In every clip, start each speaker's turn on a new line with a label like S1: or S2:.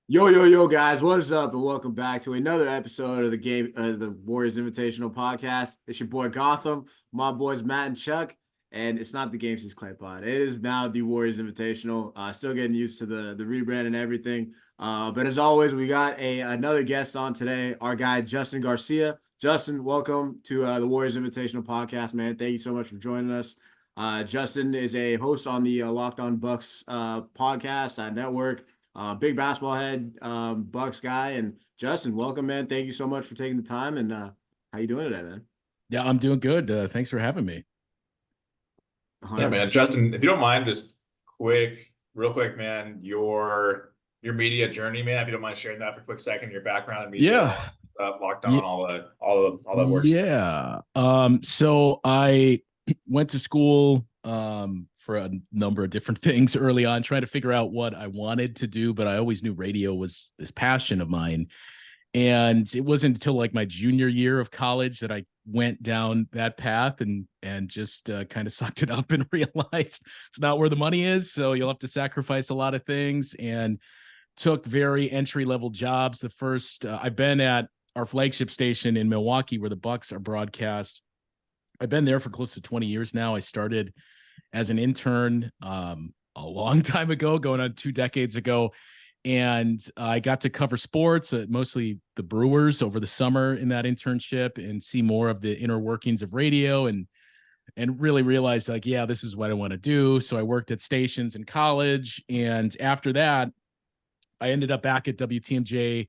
S1: Yo, yo, yo, guys, what is up? And welcome back to another episode of the Warriors Invitational podcast. It's your boy Gotham, my boys Matt and Chuck, and it's not the Game 6 Clay Pod. It is now the Warriors Invitational. Still getting used to the rebrand and everything. But as always, we got another guest on today, our guy Justin Garcia. Justin, welcome to the Warriors Invitational podcast, man. Thank you so much for joining us. Justin is a host on the Locked On Bucks podcast network. Big basketball head, Bucks guy, and Justin, welcome, man. Thank you so much for taking the time. And how you doing today, man?
S2: Yeah, I'm doing good. Thanks for having me.
S3: Yeah,
S1: 100.
S3: man. Justin, if you don't mind, just real quick, man, your media journey, man. If you don't mind sharing that for a quick second, your background in media,
S2: Yeah.
S3: all that stuff, locked on,
S2: Ye-
S3: all that works.
S2: Yeah. So I went to school for a number of different things early on, trying to figure out what I wanted to do, but I always knew radio was this passion of mine. And it wasn't until like my junior year of college that I went down that path and just kind of sucked it up and realized it's not where the money is. So you'll have to sacrifice a lot of things, and took very entry level jobs. The first I've been at our flagship station in Milwaukee where the Bucks are broadcast. I've been there for close to 20 years now. I started as an intern a long time ago, going on 2 decades ago. And I got to cover sports, mostly the Brewers over the summer in that internship, and see more of the inner workings of radio, and really realized like, yeah, this is what I want to do. So I worked at stations in college. And after that, I ended up back at WTMJ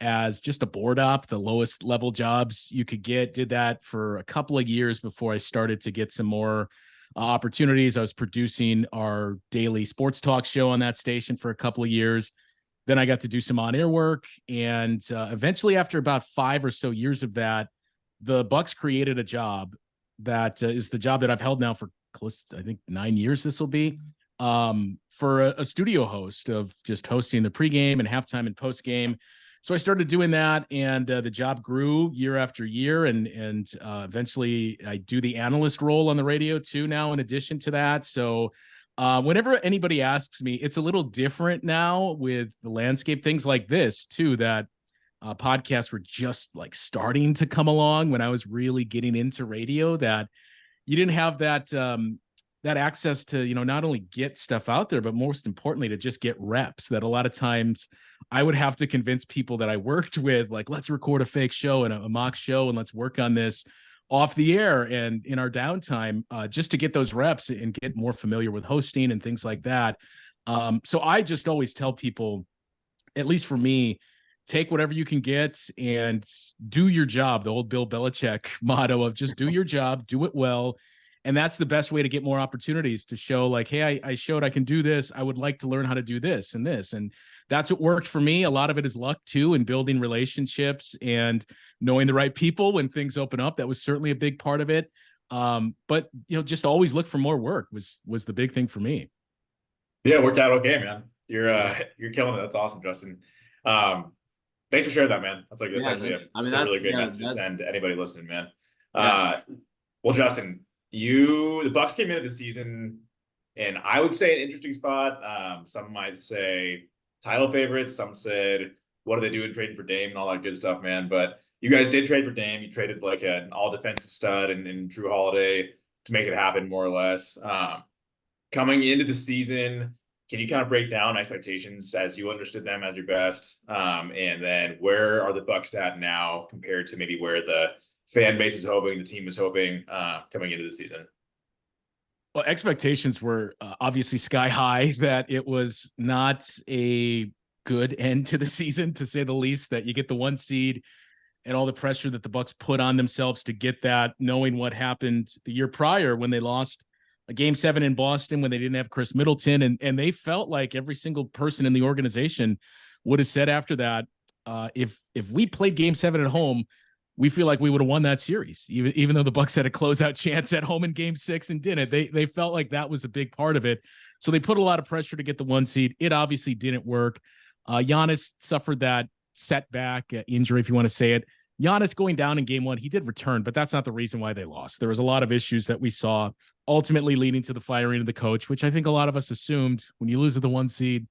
S2: as just a board op, the lowest level jobs you could get. Did that for a couple of years before I started to get some more opportunities. I was producing our daily sports talk show on that station for a couple of years. Then I got to do some on-air work, and eventually, after about 5 or so years of that, the Bucks created a job that is the job that I've held now for close, I think, 9 years. This will be for a studio host of just hosting the pregame and halftime and postgame. So I started doing that, and the job grew year after year, and eventually I do the analyst role on the radio too now. In addition to that, so whenever anybody asks me, it's a little different now with the landscape, things like this too, that podcasts were just like starting to come along when I was really getting into radio, that you didn't have that access to, not only get stuff out there, but most importantly, to just get reps. That a lot of times I would have to convince people that I worked with, like, let's record a fake show and a mock show, and let's work on this off the air and in our downtime, just to get those reps and get more familiar with hosting and things like that. So I just always tell people, at least for me, take whatever you can get and do your job. The old Bill Belichick motto of just do your job, do it well. And that's the best way to get more opportunities, to show like, hey, I showed I can do this. I would like to learn how to do this and this. And that's what worked for me. A lot of it is luck too, and building relationships and knowing the right people when things open up. That was certainly a big part of it. But just always look for more work was the big thing for me.
S3: Yeah, it worked out okay, man. You're
S2: Yeah.
S3: you're killing it. That's awesome, Justin. Um, Thanks for sharing that, man. That's
S1: Yeah,
S3: actually
S1: I mean
S3: that's a
S1: that's
S3: really great
S1: yeah,
S3: message to
S1: that
S3: send to anybody listening, man.
S1: yeah.
S3: Uh, well, Justin, the Bucks came into the season, and I would say an interesting spot. Some might say title favorites. Some said, what are they doing trading for Dame and all that good stuff, man. But you guys did trade for Dame. You traded like an all defensive stud and Drew Holiday to make it happen, more or less. Coming into the season, can you kind of break down expectations as you understood them as your best? And then where are the Bucks at now compared to maybe where the fan base is hoping, the team is hoping coming into the season?
S2: Well, expectations were obviously sky high, that it was not a good end to the season, to say the least, that you get the 1 seed and all the pressure that the Bucks put on themselves to get that, knowing what happened the year prior when they lost a game 7 in Boston, when they didn't have Chris Middleton. And they felt like every single person in the organization would have said after that, if we played game 7 at home, we feel like we would have won that series, even though the Bucks had a closeout chance at home in game 6 and didn't. They felt like that was a big part of it. So they put a lot of pressure to get the 1 seed. It obviously didn't work. Giannis suffered that setback, injury, if you want to say it. Giannis going down in game 1, he did return, but that's not the reason why they lost. There was a lot of issues that we saw ultimately leading to the firing of the coach, which I think a lot of us assumed when you lose to the 1 seed,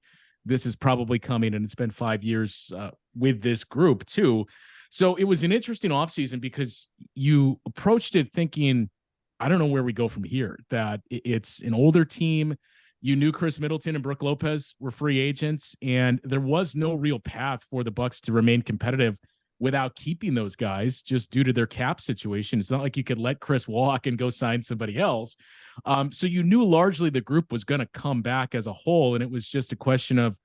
S2: this is probably coming, and it's been 5 years with this group too. So it was an interesting offseason because you approached it thinking, I don't know where we go from here, that it's an older team. You knew Chris Middleton and Brooke Lopez were free agents, and there was no real path for the Bucks to remain competitive without keeping those guys just due to their cap situation. It's not like you could let Chris walk and go sign somebody else. So you knew largely the group was going to come back as a whole, and it was just a question of,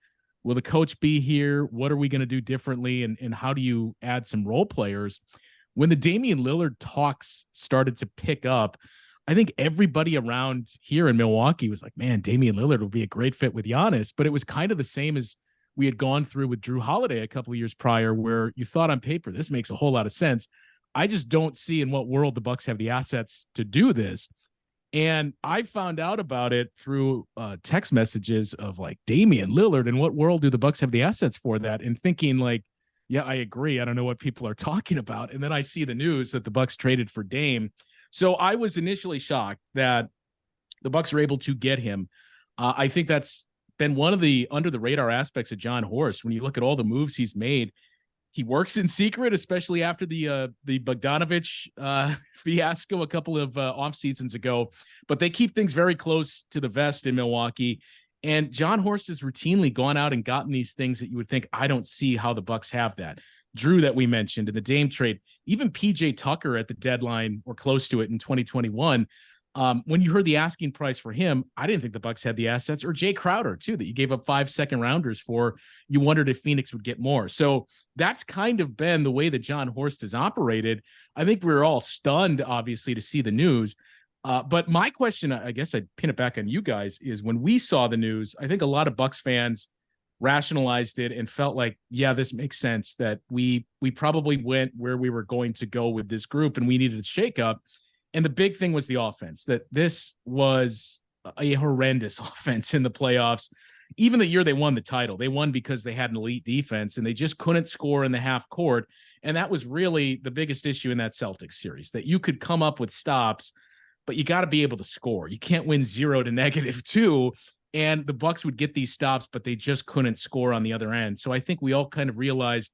S2: will the coach be here? What are we going to do differently? And how do you add some role players? When the Damian Lillard talks started to pick up, I think everybody around here in Milwaukee was like, man, Damian Lillard would be a great fit with Giannis. But it was kind of the same as we had gone through with Drew Holiday a couple of years prior, where you thought on paper, this makes a whole lot of sense. I just don't see in what world the Bucks have the assets to do this. And I found out about it through text messages of like Damian Lillard. In what world do the Bucks have the assets for that? And thinking like, yeah, I agree. I don't know what people are talking about. And then I see the news that the Bucks traded for Dame. So I was initially shocked that the Bucks were able to get him. I think that's been one of the under the radar aspects of John Horst. When you look at all the moves he's made, he works in secret, especially after the Bogdanovich fiasco a couple of off seasons ago. But they keep things very close to the vest in Milwaukee. And John Horst has routinely gone out and gotten these things that you would think, I don't see how the Bucks have that. Drew that we mentioned in the Dame trade, even PJ Tucker at the deadline or close to it in 2021. When you heard the asking price for him, I didn't think the Bucks had the assets, or Jay Crowder too, that you gave up 5 second rounders for. You wondered if Phoenix would get more. So that's kind of been the way that John Horst has operated. I think we were all stunned, obviously, to see the news. But my question, I guess I'd pin it back on you guys, is when we saw the news, I think a lot of Bucks fans rationalized it and felt like, yeah, this makes sense, that we probably went where we were going to go with this group and we needed a shakeup. And the big thing was the offense, that this was a horrendous offense in the playoffs. Even the year they won the title, they won because they had an elite defense and they just couldn't score in the half court. And that was really the biggest issue in that Celtics series, that you could come up with stops, but you got to be able to score. You can't win 0 to -2. And the Bucks would get these stops, but they just couldn't score on the other end. So I think we all kind of realized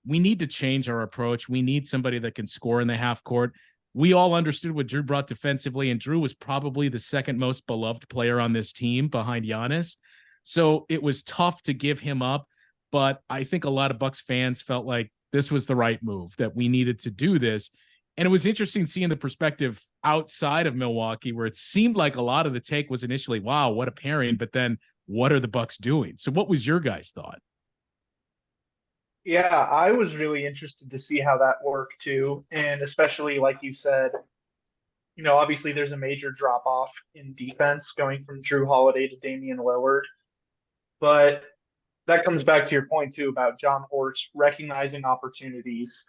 S2: we need to change our approach. We need somebody that can score in the half court. We all understood what Drew brought defensively, and Drew was probably the second most beloved player on this team behind Giannis. So it was tough to give him up, but I think a lot of Bucks fans felt like this was the right move, that we needed to do this. And it was interesting seeing the perspective outside of Milwaukee, where it seemed like a lot of the take was initially, wow, what a pairing, but then what are the Bucks doing? So what was your guys' thought?
S4: Yeah, I was really interested to see how that worked too. And especially, like you said, obviously there's a major drop off in defense going from Drew Holiday to Damian Lillard. But that comes back to your point too about John Horst recognizing opportunities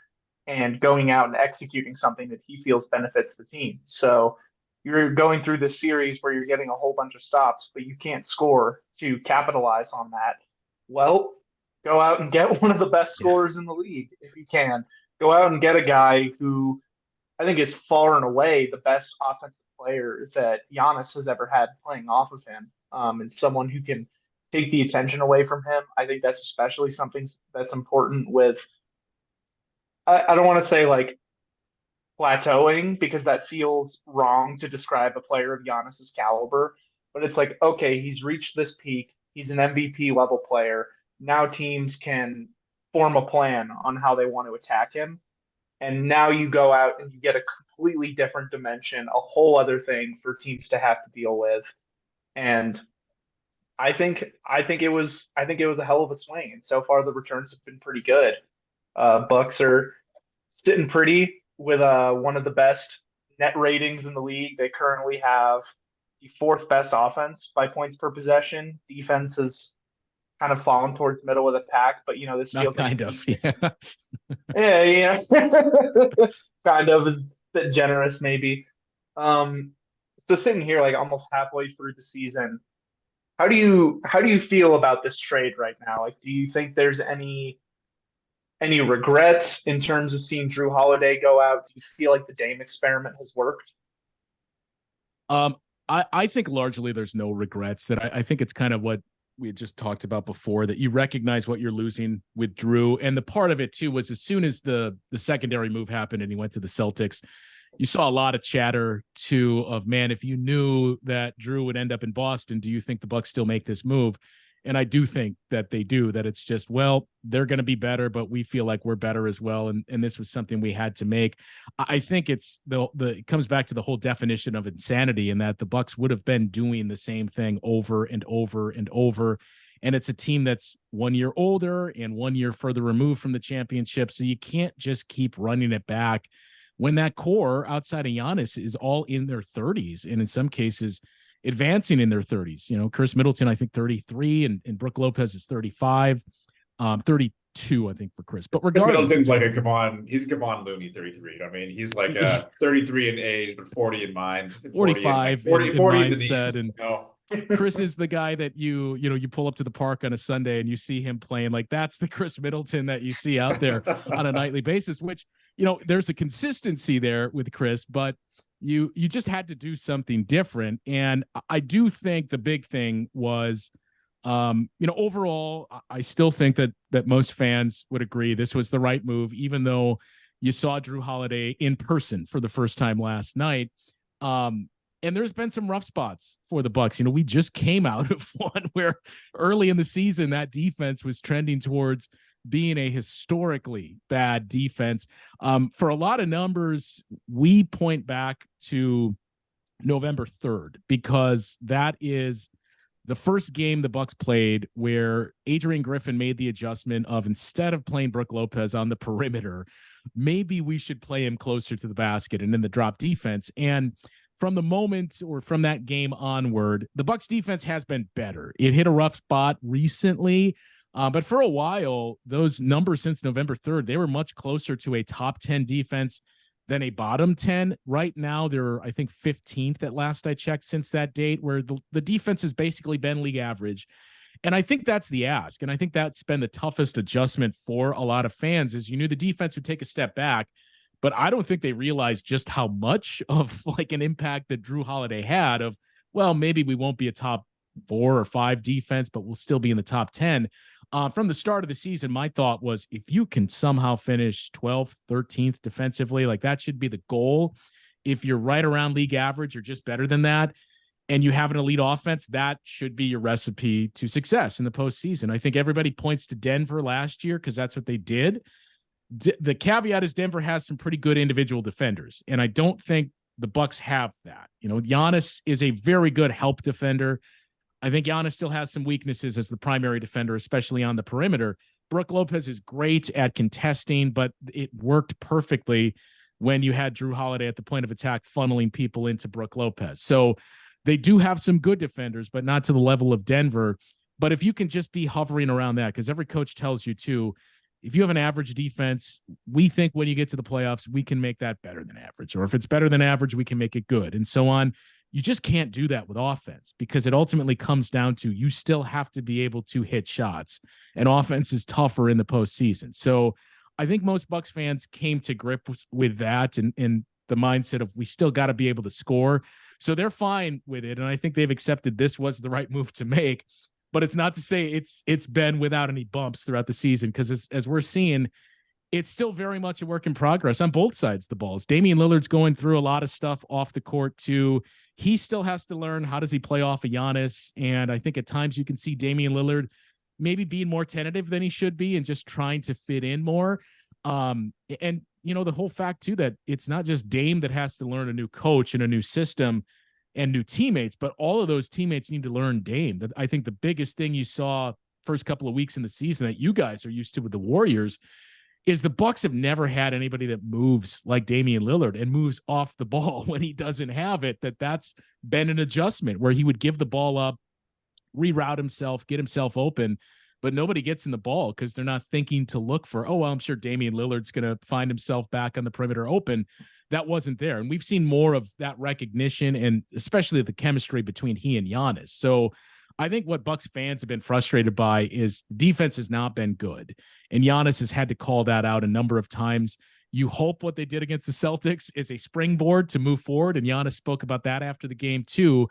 S4: and going out and executing something that he feels benefits the team. So you're going through this series where you're getting a whole bunch of stops, but you can't score to capitalize on that. Well, go out and get one of the best scorers in the league if you can. Go out and get a guy who I think is far and away the best offensive player that Giannis has ever had playing off of him, and someone who can take the attention away from him. I think that's especially something that's important with I don't want to say like plateauing, because that feels wrong to describe a player of Giannis's caliber, but it's like, okay, he's reached this peak. He's an MVP level player. Now teams can form a plan on how they want to attack him. And now you go out and you get a completely different dimension, a whole other thing for teams to have to deal with. And I think it was a hell of a swing. And so far the returns have been pretty good. Bucks are sitting pretty with one of the best net ratings in the league. They currently have the 4th best offense by points per possession. Defense has kind of fallen towards the middle of the pack, but this
S2: Not
S4: feels
S2: kind
S4: like
S2: of, yeah.
S4: yeah, kind of a bit generous maybe. So sitting here like almost halfway through the season, how do you feel about this trade right now? Like, do you think there's any regrets in terms of seeing Drew Holiday go out? Do you feel like the Dame experiment has worked?
S2: I think largely there's no regrets. That I think it's kind of what we had just talked about before, that you recognize what you're losing with Drew. And the part of it too was as soon as the secondary move happened and he went to the Celtics, you saw a lot of chatter too of, man, if you knew that Drew would end up in Boston, do you think the Bucks still make this move? And I do think that they do, that it's just, well, they're going to be better, but we feel like we're better as well. And this was something we had to make. I think it's it comes back to the whole definition of insanity, in that the Bucks would have been doing the same thing over and over and over. And it's a team that's 1 year older and 1 year further removed from the championship. So you can't just keep running it back when that core outside of Giannis is all in their 30s. And in some cases, advancing in their 30s. Chris Middleton, I think 33, and Brook Lopez is 35, 32, I think, for Chris. But regardless,
S3: Chris Middleton's like he's Kevon Looney 33. I mean, he's like 33 in age, but 40 in mind.
S2: 45
S3: 40
S2: in mindset. And Chris is the guy that you pull up to the park on a Sunday and you see him playing. Like, that's the Chris Middleton that you see out there on a nightly basis, which, there's a consistency there with Chris, but you just had to do something different. And I do think the big thing was, overall, I still think that most fans would agree this was the right move, even though you saw Drew Holiday in person for the first time last night. And there's been some rough spots for the Bucks. We just came out of one where early in the season, that defense was trending towards being a historically bad defense. For a lot of numbers, we point back to November 3rd, because that is the first game the Bucks played where Adrian Griffin made the adjustment of, instead of playing Brook Lopez on the perimeter, maybe we should play him closer to the basket and in the drop defense. And from the moment, or from that game onward, the Bucks defense has been better. It hit a rough spot recently, but for a while, those numbers since November 3rd, they were much closer to a top 10 defense than a bottom 10. Right now, they're, I think, 15th at last I checked since that date, where the defense has basically been league average. And I think that's the ask. And I think that's been the toughest adjustment for a lot of fans, is you knew the defense would take a step back, but I don't think they realized just how much of like an impact that Drew Holiday had of, well, maybe we won't be a top 4 or 5 defense, but we'll still be in the top 10. From the start of the season, my thought was, if you can somehow finish 12th, 13th defensively, like that should be the goal. If you're right around league average or just better than that, and you have an elite offense, that should be your recipe to success in the postseason. I think everybody points to Denver last year because that's what they did. The caveat is Denver has some pretty good individual defenders, and I don't think the Bucks have that. Giannis is a very good help defender. I think Giannis still has some weaknesses as the primary defender, especially on the perimeter. Brook Lopez is great at contesting, but it worked perfectly when you had Drew Holiday at the point of attack funneling people into Brook Lopez. So they do have some good defenders, but not to the level of Denver. But if you can just be hovering around that, because every coach tells you too, if you have an average defense, we think when you get to the playoffs, we can make that better than average. Or if it's better than average, we can make it good, and so on. You just can't do that with offense, because it ultimately comes down to, you still have to be able to hit shots, and offense is tougher in the postseason. So I think most Bucks fans came to grips with that, and the mindset of, we still got to be able to score. So they're fine with it. And I think they've accepted this was the right move to make, but it's not to say it's been without any bumps throughout the season. Cause as we're seeing, it's still very much a work in progress on both sides of the balls. Damian Lillard's going through a lot of stuff off the court too. He still has to learn, how does he play off of Giannis? And I think at times you can see Damian Lillard maybe being more tentative than he should be and just trying to fit in more. And the whole fact too, that it's not just Dame that has to learn a new coach and a new system and new teammates, but all of those teammates need to learn Dame. That I think the biggest thing you saw first couple of weeks in the season that you guys are used to with the Warriors is the Bucks have never had anybody that moves like Damian Lillard and moves off the ball when he doesn't have it. That's been an adjustment where he would give the ball up, reroute himself, get himself open, but nobody gets in the ball because they're not thinking to look for, well, I'm sure Damian Lillard's going to find himself back on the perimeter open. That wasn't there. And we've seen more of that recognition, and especially the chemistry between he and Giannis. So I think what Bucks fans have been frustrated by is defense has not been good. And Giannis has had to call that out a number of times. You hope what they did against the Celtics is a springboard to move forward. And Giannis spoke about that after the game too.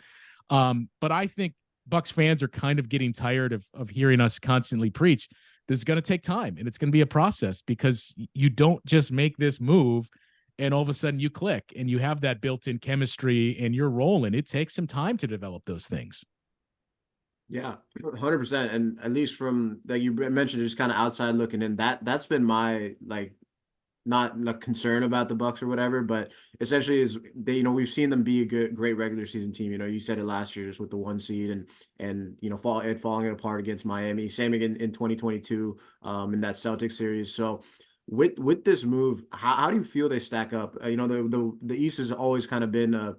S2: But I think Bucks fans are kind of getting tired of hearing us constantly preach. This is going to take time, and it's going to be a process, because you don't just make this move and all of a sudden you click and you have that built-in chemistry and you're rolling. It takes some time to develop those things.
S1: Yeah, 100%. And at least from like you mentioned, just kind of outside looking in, that's been my like not a concern about the Bucks or whatever, but essentially is they, we've seen them be a great regular season team. You said it last year just with the 1 seed and falling apart against Miami. Same again in 2022 in that Celtics series. So with this move, how do you feel they stack up? The East has always kind of been a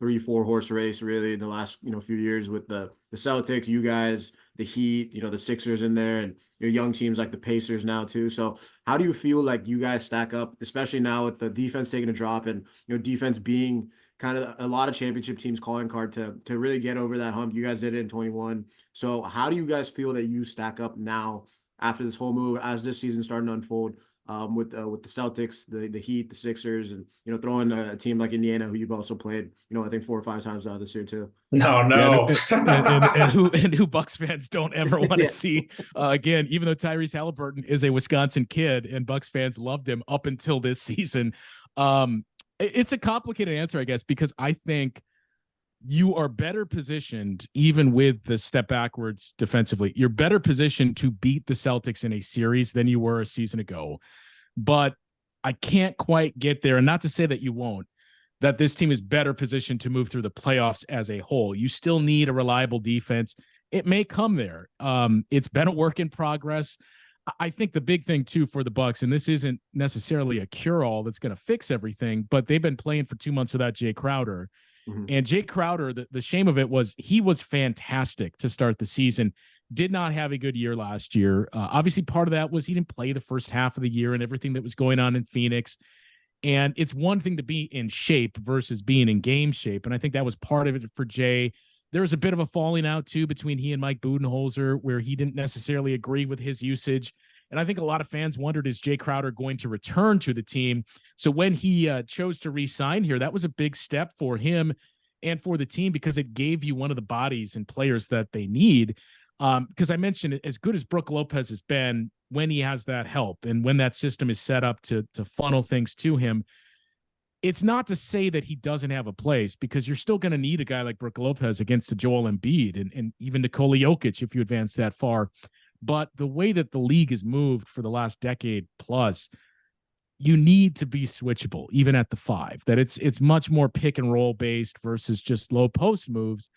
S1: 3-4 horse race really in the last few years with the Celtics, you guys, the Heat, the Sixers in there, and your young teams like the Pacers now too. So how do you feel like you guys stack up, especially now with the defense taking a drop and defense being kind of a lot of championship teams calling card to really get over that hump? You guys did it in 21. So how do you guys feel that you stack up now after this whole move as this season starting to unfold? With the Celtics, the Heat, the Sixers, and throwing a team like Indiana, who you've also played, I think 4 or 5 times out this year too.
S3: No.
S2: Yeah, and who Bucks fans don't ever want to
S1: Yeah.
S2: see again. Even though Tyrese Halliburton is a Wisconsin kid, and Bucks fans loved him up until this season. It's a complicated answer, I guess, because I think you are better positioned, even with the step backwards defensively. You're better positioned to beat the Celtics in a series than you were a season ago. But I can't quite get there. And not to say that you won't, that this team is better positioned to move through the playoffs as a whole. You still need a reliable defense. It may come there. It's been a work in progress. I think the big thing too for the Bucks, and this isn't necessarily a cure-all that's going to fix everything, but they've been playing for 2 months without Jay Crowder. And Jay Crowder, the shame of it was he was fantastic to start the season. Did not have a good year last year. Obviously, part of that was he didn't play the first half of the year and everything that was going on in Phoenix. And it's one thing to be in shape versus being in game shape. And I think that was part of it for Jay. There was a bit of a falling out, too, between he and Mike Budenholzer, where he didn't necessarily agree with his usage. And I think a lot of fans wondered, is Jay Crowder going to return to the team? So when he chose to re-sign here, that was a big step for him and for the team, because it gave you one of the bodies and players that they need. Because I mentioned, as good as Brook Lopez has been, when he has that help and when that system is set up to funnel things to him, it's not to say that he doesn't have a place, because you're still going to need a guy like Brook Lopez against the Joel Embiid and even Nikola Jokic if you advance that far. But the way that the league has moved for the last decade plus, you need to be switchable, even at the 5, that it's much more pick and roll based versus just low post moves.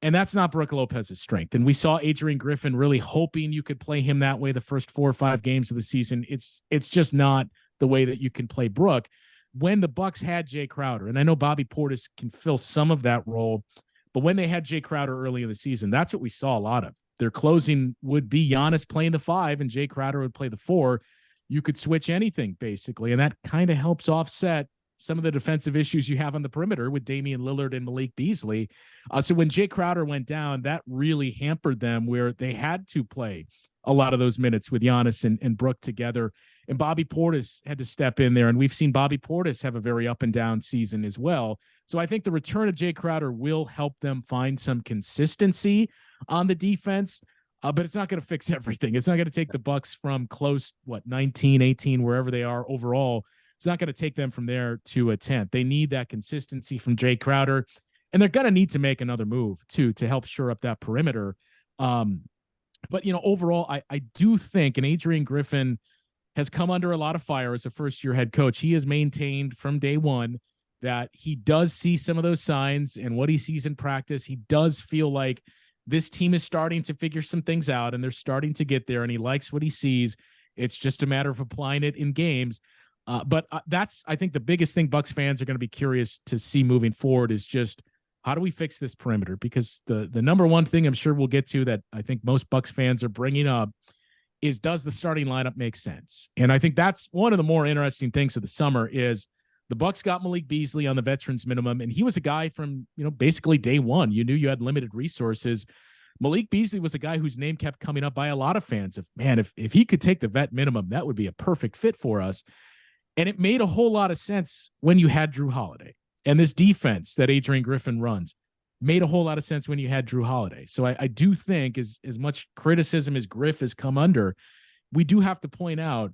S2: And that's not Brook Lopez's strength. And we saw Adrian Griffin really hoping you could play him that way the first 4 or 5 games of the season. It's just not the way that you can play Brook. When the Bucks had Jay Crowder, and I know Bobby Portis can fill some of that role, but when they had Jay Crowder early in the season, that's what we saw a lot of. Their closing would be Giannis playing the 5 and Jay Crowder would play the 4. You could switch anything, basically, and that kind of helps offset some of the defensive issues you have on the perimeter with Damian Lillard and Malik Beasley. So when Jay Crowder went down, that really hampered them, where they had to play a lot of those minutes with Giannis and Brook together. And Bobby Portis had to step in there, and we've seen Bobby Portis have a very up and down season as well. So I think the return of Jay Crowder will help them find some consistency on the defense. But it's not going to fix everything. It's not going to take the Bucks from close, 19, 18, wherever they are overall. It's not going to take them from there to a 10th. They need that consistency from Jay Crowder, and they're going to need to make another move too to help shore up that perimeter. But overall, I do think, and Adrian Griffin has come under a lot of fire as a first-year head coach. He has maintained from day one that he does see some of those signs, and what he sees in practice, he does feel like this team is starting to figure some things out, and they're starting to get there, and he likes what he sees. It's just a matter of applying it in games. But that's, I think, the biggest thing Bucks fans are going to be curious to see moving forward is just, how do we fix this perimeter? Because the number one thing I'm sure we'll get to that I think most Bucks fans are bringing up is, does the starting lineup make sense? And I think that's one of the more interesting things of the summer is the Bucks got Malik Beasley on the veterans minimum, and he was a guy from, basically day one. You knew you had limited resources. Malik Beasley was a guy whose name kept coming up by a lot of fans of, man, if he could take the vet minimum, that would be a perfect fit for us. And it made a whole lot of sense when you had Drew Holiday and this defense that Adrian Griffin runs. made a whole lot of sense when you had Drew Holiday. So I do think as much criticism as Griff has come under, we do have to point out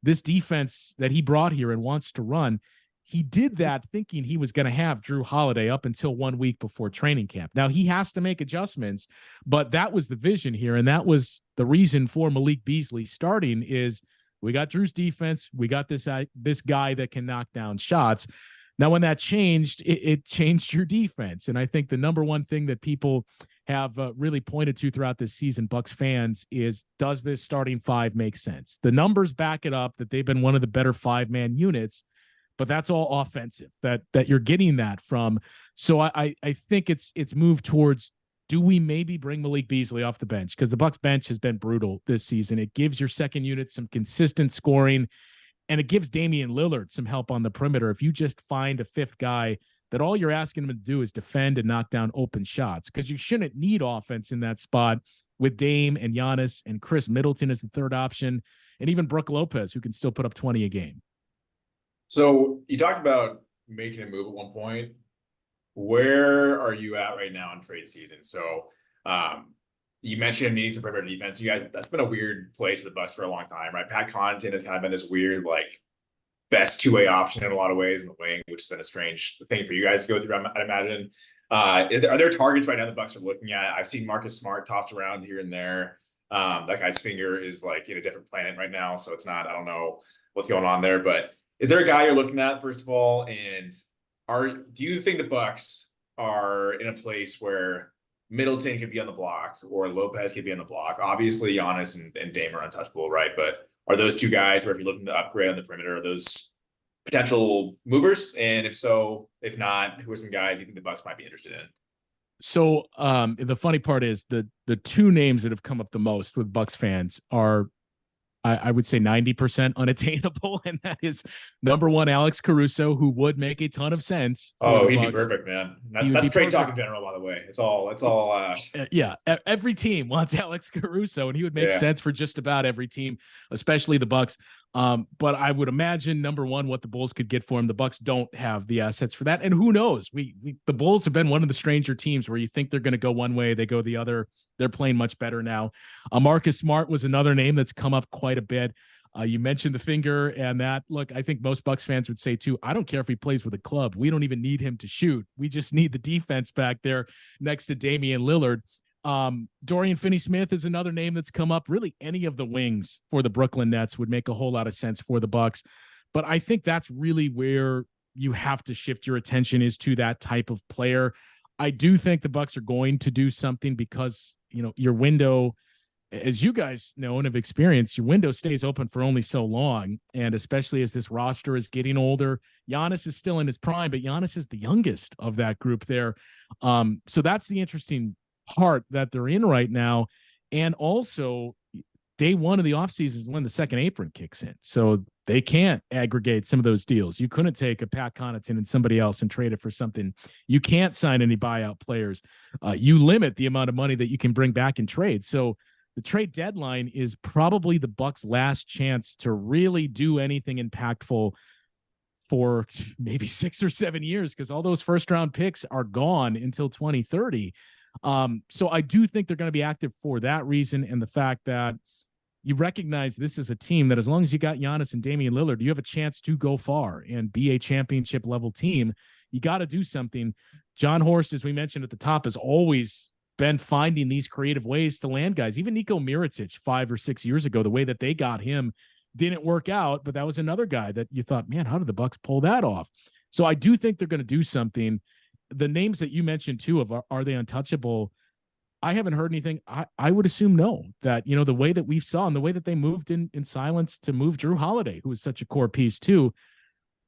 S2: this defense that he brought here and wants to run. He did that thinking he was going to have Drew Holiday up until 1 week before training camp. Now he has to make adjustments, but that was the vision here. And that was the reason for Malik Beasley starting is we got Drew's defense. We got this guy that can knock down shots. Now, when that changed, it changed your defense. And I think the number one thing that people have really pointed to throughout this season, Bucks fans, is does this starting five make sense? The numbers back it up that they've been one of the better 5-man units, but that's all offensive that you're getting that from. So I think it's moved towards, do we maybe bring Malik Beasley off the bench? Because the Bucks bench has been brutal this season. It gives your second unit some consistent scoring, and it gives Damian Lillard some help on the perimeter. If you just find a fifth guy that all you're asking him to do is defend and knock down open shots, because you shouldn't need offense in that spot with Dame and Giannis and Chris Middleton as the third option, and even Brook Lopez, who can still put up 20 a game.
S3: So you talked about making a move at one point. Where are you at right now in trade season? So you mentioned needing some perimeter defense. You guys, that's been a weird place for the Bucks for a long time, right? Pat Connaughton has kind of been this weird, like, best two-way option in a lot of ways in the wing, which has been a strange thing for you guys to go through, I'd imagine. Are there targets right now the Bucks are looking at? I've seen Marcus Smart tossed around here and there. That guy's finger is like in a different planet right now, so it's not, I don't know what's going on there. But is there a guy you're looking at, first of all? And do you think the Bucks are in a place where Middleton could be on the block or Lopez could be on the block? Obviously, Giannis and Dame are untouchable, right? But are those two guys, or if you're looking to upgrade on the perimeter, are those potential movers? And if so, if not, who are some guys you think the Bucks might be interested in?
S2: So the funny part is the two names that have come up the most with Bucks fans are, I would say 90% unattainable. And that is number one, Alex Caruso, who would make a ton of sense.
S3: Oh, he'd be perfect, man. That's trade talk in general, by the way. It's all
S2: yeah. Every team wants Alex Caruso, and he would make sense for just about every team, especially the Bucks. But I would imagine, number one, what the Bulls could get for him. The Bucks don't have the assets for that. And who knows? The Bulls have been one of the stranger teams where you think they're going to go one way, they go the other. They're playing much better now. Marcus Smart was another name that's come up quite a bit. You mentioned the finger, and that, look, I think most Bucks fans would say too, I don't care if he plays with a club. We don't even need him to shoot. We just need the defense back there next to Damian Lillard. Dorian Finney-Smith is another name that's come up. Really, any of the wings for the Brooklyn Nets would make a whole lot of sense for the Bucks. But I think that's really where you have to shift your attention, is to that type of player. I do think the Bucks are going to do something because, your window, as you guys know and have experienced, your window stays open for only so long. And especially as this roster is getting older, Giannis is still in his prime, but Giannis is the youngest of that group there. So that's the interesting part that they're in right now. And also, day one of the offseason is when the second apron kicks in. So they can't aggregate some of those deals. You couldn't take a Pat Connaughton and somebody else and trade it for something. You can't sign any buyout players. You limit the amount of money that you can bring back in trade. So the trade deadline is probably the Bucks' last chance to really do anything impactful for maybe 6 or 7 years, because all those first-round picks are gone until 2030. So I do think they're going to be active for that reason, and the fact that you recognize this is a team that, as long as you got Giannis and Damian Lillard, you have a chance to go far and be a championship level team. You got to do something. John Horst, as we mentioned at the top, has always been finding these creative ways to land guys. Even Niko Mirotic 5 or 6 years ago, the way that they got him didn't work out, but that was another guy that you thought, man, how did the Bucks pull that off? So I do think they're going to do something. The names that you mentioned too of are they untouchable? I haven't heard anything. I would assume no, that, the way that we saw and the way that they moved in silence to move Drew Holiday, who is such a core piece too.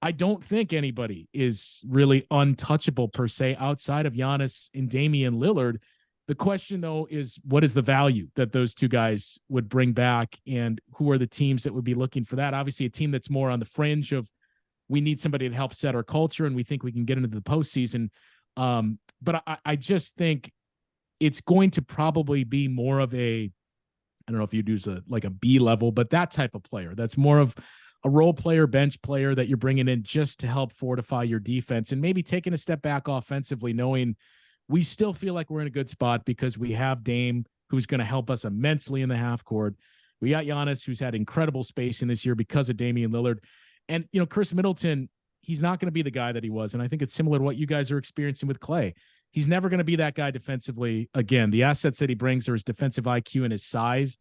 S2: I don't think anybody is really untouchable per se outside of Giannis and Damian Lillard. The question though is, what is the value that those two guys would bring back, and who are the teams that would be looking for that? Obviously a team that's more on the fringe of, we need somebody to help set our culture and we think we can get into the postseason. But I just think it's going to probably be more of a, I don't know if you'd use a B level, but that type of player that's more of a role player, bench player that you're bringing in just to help fortify your defense, and maybe taking a step back offensively, knowing we still feel like we're in a good spot because we have Dame, who's going to help us immensely in the half court. We got Giannis, who's had incredible spacing this year because of Damian Lillard. And, Chris Middleton, he's not going to be the guy that he was. And I think it's similar to what you guys are experiencing with Clay. He's never going to be that guy defensively. Again, the assets that he brings are his defensive IQ and his size.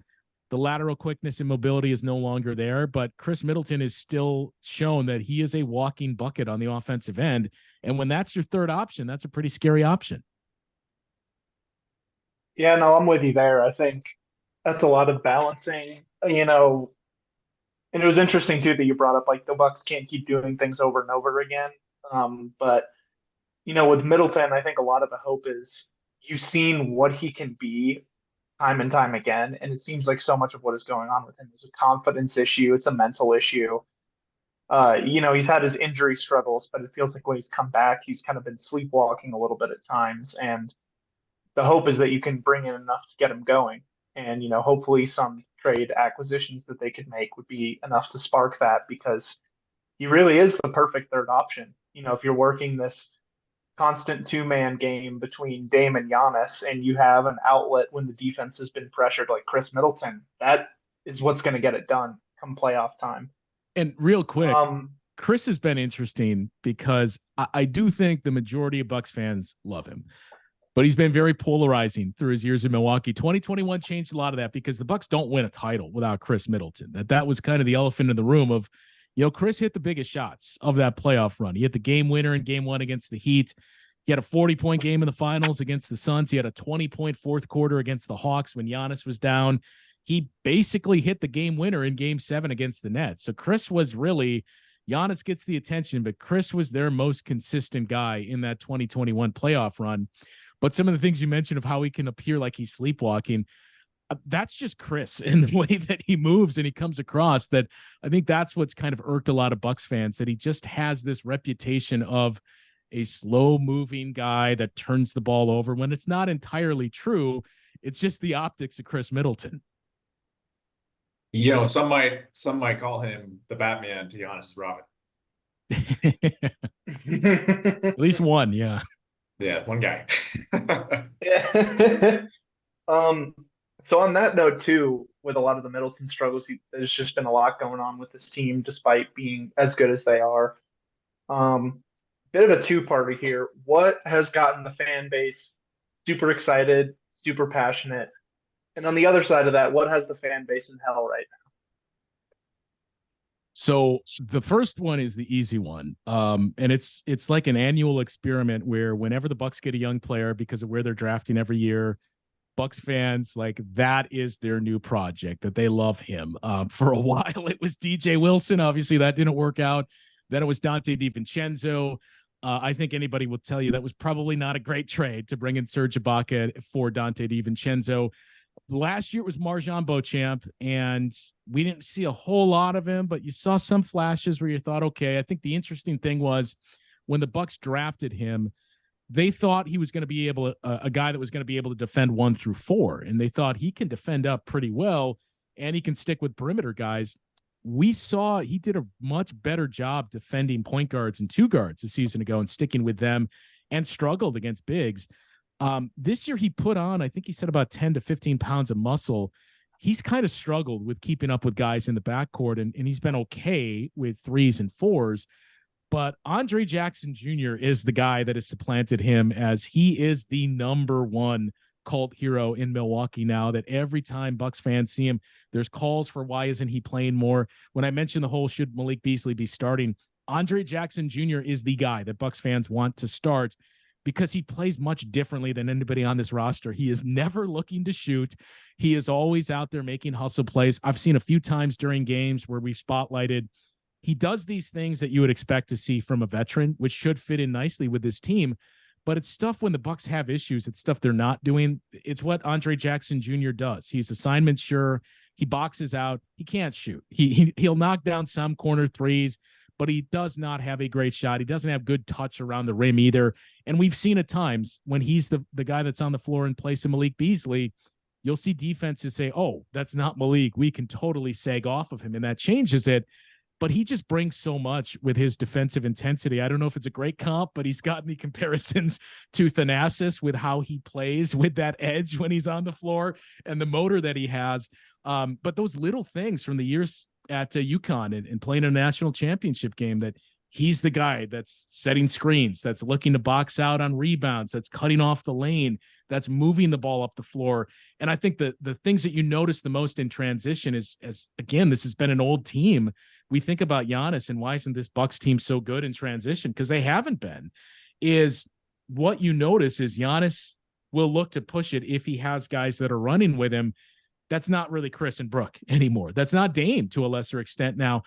S2: The lateral quickness and mobility is no longer there, but Chris Middleton is still shown that he is a walking bucket on the offensive end. And when that's your third option, that's a pretty scary option.
S4: Yeah, no, I'm with you there. I think that's a lot of balancing, and it was interesting too that you brought up like the Bucks can't keep doing things over and over again. But with Middleton, I think a lot of the hope is you've seen what he can be time and time again, and it seems like so much of what is going on with him is a confidence issue. It's a mental issue. He's had his injury struggles, but it feels like when he's come back, he's kind of been sleepwalking a little bit at times. And the hope is that you can bring in enough to get him going. And, hopefully some trade acquisitions that they could make would be enough to spark that, because he really is the perfect third option. If you're working this constant two-man game between Dame and Giannis and you have an outlet when the defense has been pressured like Chris Middleton, that is what's going to get it done come playoff time.
S2: And real quick, Chris has been interesting because I do think the majority of Bucks fans love him. But he's been very polarizing through his years in Milwaukee. 2021 changed a lot of that because the Bucks don't win a title without Chris Middleton. That was kind of the elephant in the room of, Chris hit the biggest shots of that playoff run. He hit the game winner in game 1 against the Heat. He had a 40-point game in the finals against the Suns. He had a 20-point fourth quarter against the Hawks when Giannis was down. He basically hit the game winner in game 7 against the Nets. So Chris was really, Giannis gets the attention, but Chris was their most consistent guy in that 2021 playoff run. But some of the things you mentioned of how he can appear like he's sleepwalking, that's just Chris in the way that he moves and he comes across. That I think that's what's kind of irked a lot of Bucks fans, that he just has this reputation of a slow moving guy that turns the ball over when it's not entirely true. It's just the optics of Chris Middleton.
S3: Some might call him the Batman to Giannis Robin.
S2: At least one, yeah.
S3: Yeah, one guy.
S4: So on that note too, with a lot of the Middleton struggles, there's just been a lot going on with this team, despite being as good as they are. Bit of a two-parter here. What has gotten the fan base super excited, super passionate? And on the other side of that, what has the fan base in hell right now?
S2: So the first one is the easy one. And it's like an annual experiment where whenever the Bucks get a young player, because of where they're drafting every year, Bucks fans, like, that is their new project, that they love him. For a while, it was DJ Wilson. Obviously, that didn't work out. Then it was Dante DiVincenzo. I think anybody will tell you that was probably not a great trade to bring in Serge Ibaka for Dante DiVincenzo. Last year it was Marjan Beauchamp, and we didn't see a whole lot of him, but you saw some flashes where you thought, okay. I think the interesting thing was when the Bucks drafted him, they thought he was going to be able to, a guy that was going to be able to defend 1 through 4, and they thought he can defend up pretty well, and he can stick with perimeter guys. We saw he did a much better job defending point guards and 2 guards a season ago and sticking with them, and struggled against bigs. This year he put on, I think he said about 10 to 15 pounds of muscle. He's kind of struggled with keeping up with guys in the backcourt, and he's been okay with 3s and 4s. But Andre Jackson Jr. is the guy that has supplanted him, as he is the number 1 cult hero in Milwaukee now, that every time Bucks fans see him, there's calls for why isn't he playing more. When I mentioned the whole should Malik Beasley be starting, Andre Jackson Jr. is the guy that Bucks fans want to start, because he plays much differently than anybody on this roster. He is never looking to shoot. He is always out there making hustle plays. I've seen a few times during games where we've spotlighted. He does these things that you would expect to see from a veteran, which should fit in nicely with this team. But it's stuff when the Bucks have issues. It's stuff they're not doing. It's what Andre Jackson Jr. does. He's assignment sure. He boxes out. He can't shoot. He'll knock down some corner threes, but he does not have a great shot. He doesn't have good touch around the rim either. And we've seen at times when he's the guy that's on the floor in place of Malik Beasley, you'll see defenses say, oh, that's not Malik. We can totally sag off of him. And that changes it. but he just brings so much with his defensive intensity. I don't know if it's a great comp, but he's gotten the comparisons to Thanasis with how he plays with that edge when he's on the floor and the motor that he has. But those little things from the years at UConn and playing a national championship game, that he's the guy that's setting screens, that's looking to box out on rebounds, that's cutting off the lane, that's moving the ball up the floor. And I think the things that you notice the most in transition is, as again, this has been an old team. We think about Giannis and why isn't this Bucks team so good in transition? Because they haven't been. Is what you notice is Giannis will look to push it if he has guys that are running with him. That's not really Chris and Brooke anymore. That's not Dame to a lesser extent now.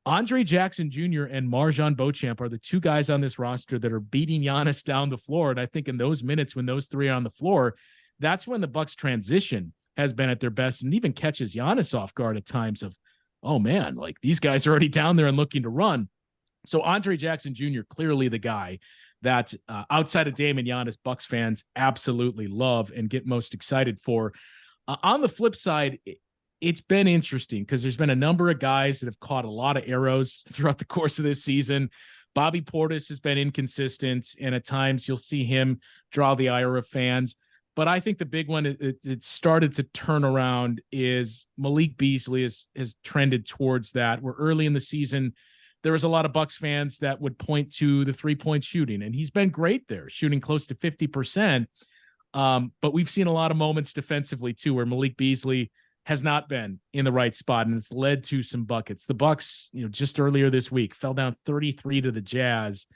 S2: Andre Jackson Jr. and Marjon Beauchamp are the two guys on this roster that are beating Giannis down the floor. And I think in those minutes when those three are on the floor, that's when the Bucks transition has been at their best, and even catches Giannis off guard at times of, oh man, like these guys are already down there and looking to run. So Andre Jackson Jr., clearly the guy that outside of Dame and Giannis, Bucks fans absolutely love and get most excited for. On the flip side, it's been interesting because there's been a number of guys that have caught a lot of arrows throughout the course of this season. Bobby Portis has been inconsistent, and at times you'll see him draw the ire of fans. But I think the big one, it started to turn around, is Malik Beasley has trended towards that, where early in the season, there was a lot of Bucks fans that would point to the 3-point shooting, and he's been great there, shooting close to 50%. But we've seen a lot of moments defensively too, where Malik Beasley has not been in the right spot, and it's led to some buckets. The Bucks, just earlier this week, fell down 33 to the Jazz,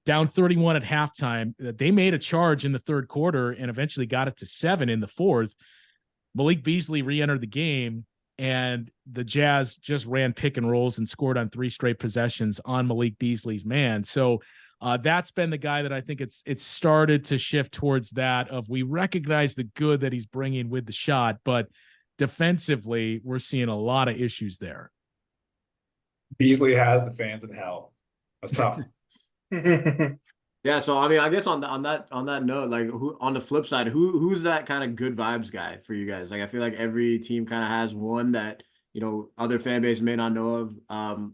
S2: down 31 at halftime. They made a charge in the third quarter and eventually got it to 7 in the fourth. Malik Beasley re-entered the game, and the Jazz just ran pick and rolls and scored on 3 straight possessions on Malik Beasley's man. So that's been the guy that I think it's started to shift towards that of, we recognize the good that he's bringing with the shot, but defensively, we're seeing a lot of issues there.
S3: Beasley has the fans in hell. That's tough.
S1: Yeah, so I mean, I guess on that note, like, who on the flip side, who's that kind of good vibes guy for you guys? Like, I feel like every team kind of has one that other fan base may not know of.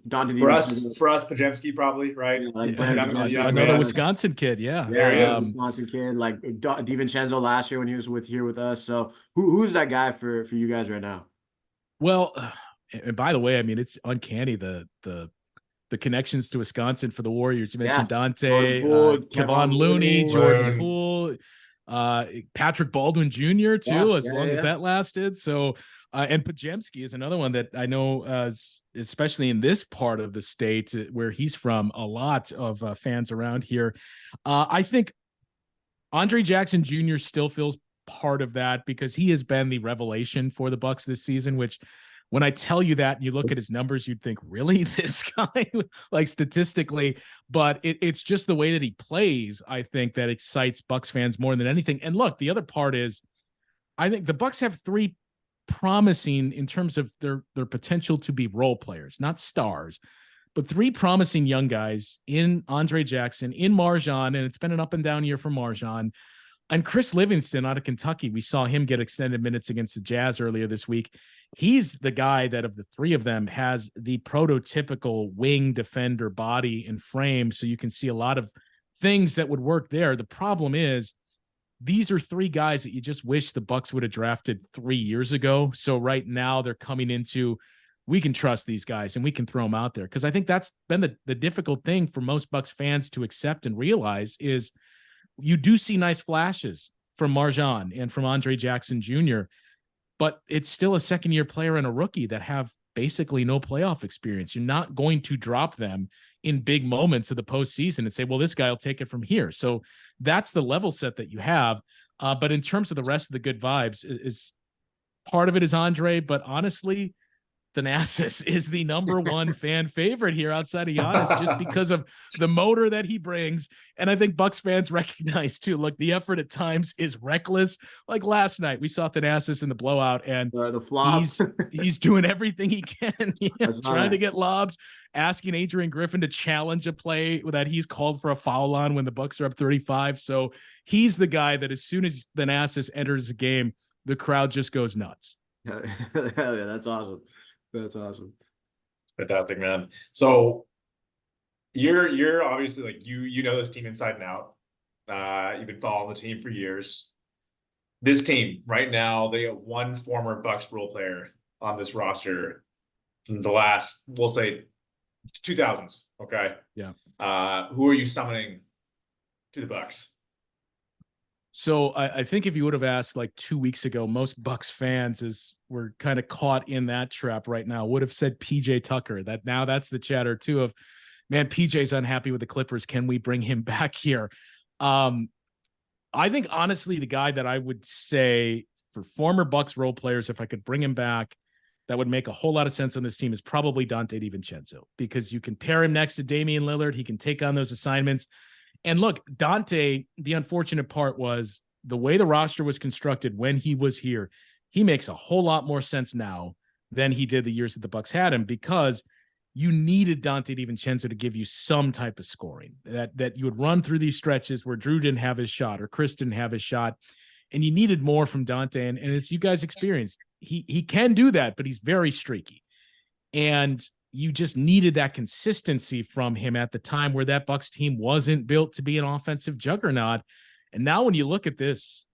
S1: Dante
S3: for us, Pajemski probably, right?
S1: Yeah, like
S2: another Wisconsin kid, yeah.
S3: There he is.
S1: Wisconsin kid, like DiVincenzo last year when he was here with us. So who's that guy for you guys right now?
S2: Well, and by the way, I mean, it's uncanny the connections to Wisconsin for the Warriors. You mentioned Dante, Kevon Looney, Jordan Poole, Patrick Baldwin Jr. too, as long as that lasted. So. And Pajemski is another one that I know, especially in this part of the state where he's from, a lot of fans around here. I think Andre Jackson Jr. still feels part of that because he has been the revelation for the Bucks this season, which when I tell you that and you look at his numbers, you'd think, really, this guy, like statistically, but it's just the way that he plays, I think, that excites Bucks fans more than anything. And look, the other part is, I think the Bucks have 3 promising, in terms of their potential to be role players, not stars, but 3 promising young guys in Andre Jackson, in Marjon, and it's been an up and down year for Marjon, and Chris Livingston out of Kentucky. We saw him get extended minutes against the Jazz earlier this week. He's the guy that of the 3 of them has the prototypical wing defender body and frame, so you can see a lot of things that would work there. The problem is, these are 3 guys that you just wish the Bucks would have drafted 3 years ago. So right now they're coming into, we can trust these guys and we can throw them out there. Because I think that's been the difficult thing for most Bucks fans to accept and realize is you do see nice flashes from Marjon and from Andre Jackson Jr., but it's still a second-year player and a rookie that have basically no playoff experience. You're not going to drop them in big moments of the postseason and say, well, this guy will take it from here. So that's the level set that you have. But in terms of the rest of the good vibes, is part of it is Andre, but honestly, Thanasis is the number 1 fan favorite here outside of Giannis, just because of the motor that he brings. And I think Bucks fans recognize too, look, the effort at times is reckless. Like last night, we saw Thanasis in the blowout, and
S1: the flop.
S2: he's doing everything he can. Trying to get lobs, asking Adrian Griffin to challenge a play that he's called for a foul on when the Bucks are up 35. So he's the guy that as soon as Thanasis enters the game, the crowd just goes nuts.
S1: Yeah, that's awesome. That's awesome.
S3: Fantastic, man. So you're obviously like you know this team inside and out. You've been following the team for years. This team right now, they got one former Bucks role player on this roster from the last, we'll say, 2000s. Okay.
S2: Yeah.
S3: Who are you summoning to the Bucks?
S2: So I think if you would have asked like 2 weeks ago, most Bucks fans we're kind of caught in that trap right now, would have said PJ Tucker. That's the chatter too of, man, PJ's unhappy with the Clippers. Can we bring him back here? I think honestly, the guy that I would say for former Bucks role players, if I could bring him back, that would make a whole lot of sense on this team is probably Dante DiVincenzo, because you can pair him next to Damian Lillard. He can take on those assignments. And look, Dante, the unfortunate part was the way the roster was constructed when he was here. He makes a whole lot more sense now than he did the years that the Bucks had him, because you needed Dante DiVincenzo to give you some type of scoring, that you would run through these stretches where Drew didn't have his shot or Chris didn't have his shot, and you needed more from Dante. And as you guys experienced, he can do that, but he's very streaky. And you just needed that consistency from him at the time where that Bucks team wasn't built to be an offensive juggernaut. And now when you look at this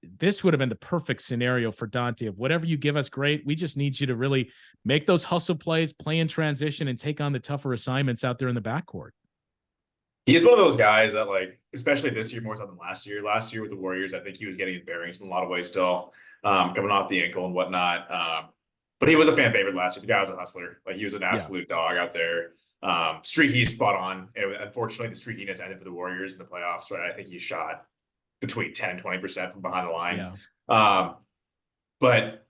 S2: would have been the perfect scenario for Dante of whatever you give us, great. We just need you to really make those hustle plays, play in transition, and take on the tougher assignments out there in the backcourt.
S3: He's one of those guys that, like, especially this year more so than last year. Last year with the Warriors, I think he was getting his bearings in a lot of ways still, coming off the ankle and whatnot. But he was a fan favorite last year. The guy was a hustler. Like, he was an absolute dog out there. Streaky, spot on. And unfortunately, the streakiness ended for the Warriors in the playoffs. Right, I think he shot between 10 and 20% from behind the line. Yeah. But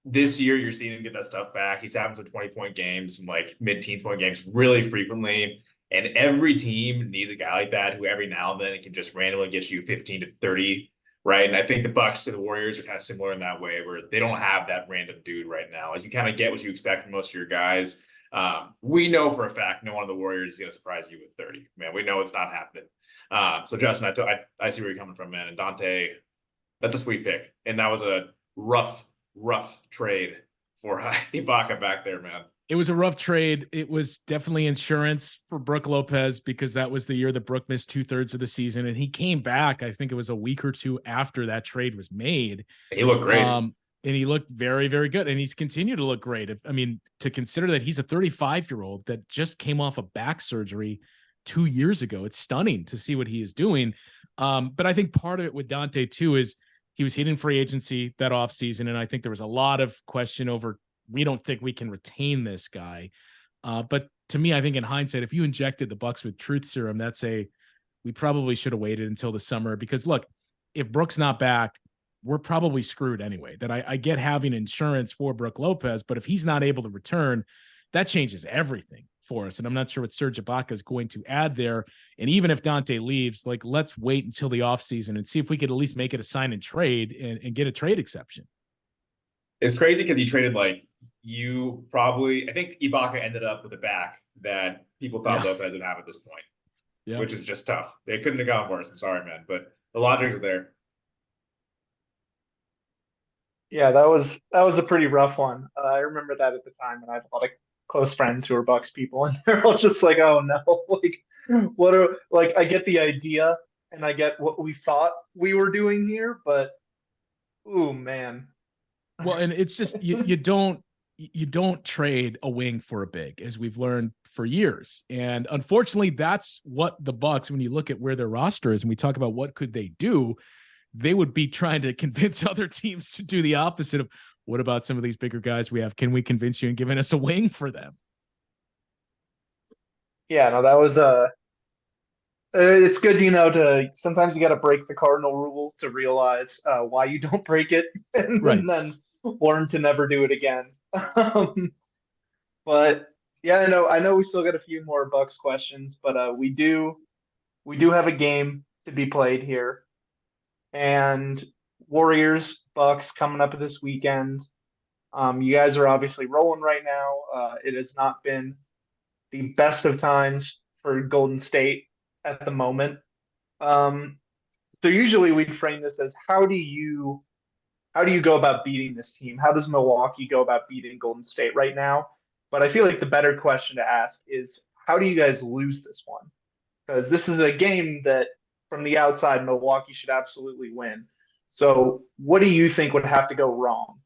S3: this year, you're seeing him get that stuff back. He's having some 20-point games and like mid-teens point games really frequently. And every team needs a guy like that who every now and then it can just randomly get you 15 to 30. Right. And I think the Bucks and the Warriors are kind of similar in that way, where they don't have that random dude right now. Like, you kind of get what you expect from most of your guys. We know for a fact no one of the Warriors is going to surprise you with 30. Man, we know it's not happening. So Justin, I see where you're coming from, man. And Dante, that's a sweet pick. And that was a rough trade for Ibaka back there, man.
S2: It was a rough trade. It was definitely insurance for Brook Lopez, because that was the year that Brook missed 2/3 of the season. And he came back, I think it was a week or two after that trade was made.
S3: He looked great.
S2: And he looked very, very good. And he's continued to look great. I mean, to consider that he's a 35-year-old that just came off of back surgery 2 years ago, it's stunning to see what he is doing. But I think part of it with Dante too is he was hitting free agency that offseason. And I think there was a lot of question over, we don't think we can retain this guy. But to me, I think in hindsight, if you injected the Bucks with truth serum, we probably should have waited until the summer, because look, if Brook's not back, we're probably screwed anyway. That I get having insurance for Brook Lopez, but if he's not able to return, that changes everything for us. And I'm not sure what Serge Ibaka is going to add there. And even if Dante leaves, like, let's wait until the offseason and see if we could at least make it a sign and trade and get a trade exception.
S3: It's crazy because you traded, like, I think Ibaka ended up with a back that people thought Lopez would have at this point, which is just tough. They couldn't have gone worse. I'm sorry, man, but the logic is there.
S4: Yeah, that was a pretty rough one. I remember that at the time, and I have a lot of close friends who are Bucks people, and they're all just like, "Oh no, like I get the idea, and I get what we thought we were doing here, but ooh, man."
S2: Well, and it's just you don't trade a wing for a big, as we've learned for years. And unfortunately, that's what the Bucks, when you look at where their roster is and we talk about what could they do, they would be trying to convince other teams to do the opposite of, what about some of these bigger guys we have? Can we convince you in giving us a wing for them?
S4: Yeah, no, that was it's good, to sometimes you got to break the cardinal rule to realize why you don't break it, and then learn to never do it again. But yeah, I know we still got a few more Bucks questions, but we do have a game to be played here, and Warriors Bucks coming up this weekend. You guys are obviously rolling right now. It has not been the best of times for Golden State at the moment. So usually we'd frame this as, how do you go about beating this team? How does Milwaukee go about beating Golden State right now? But I feel like the better question to ask is, how do you guys lose this one? Because this is a game that, from the outside, Milwaukee should absolutely win. So, what do you think would have to go wrong?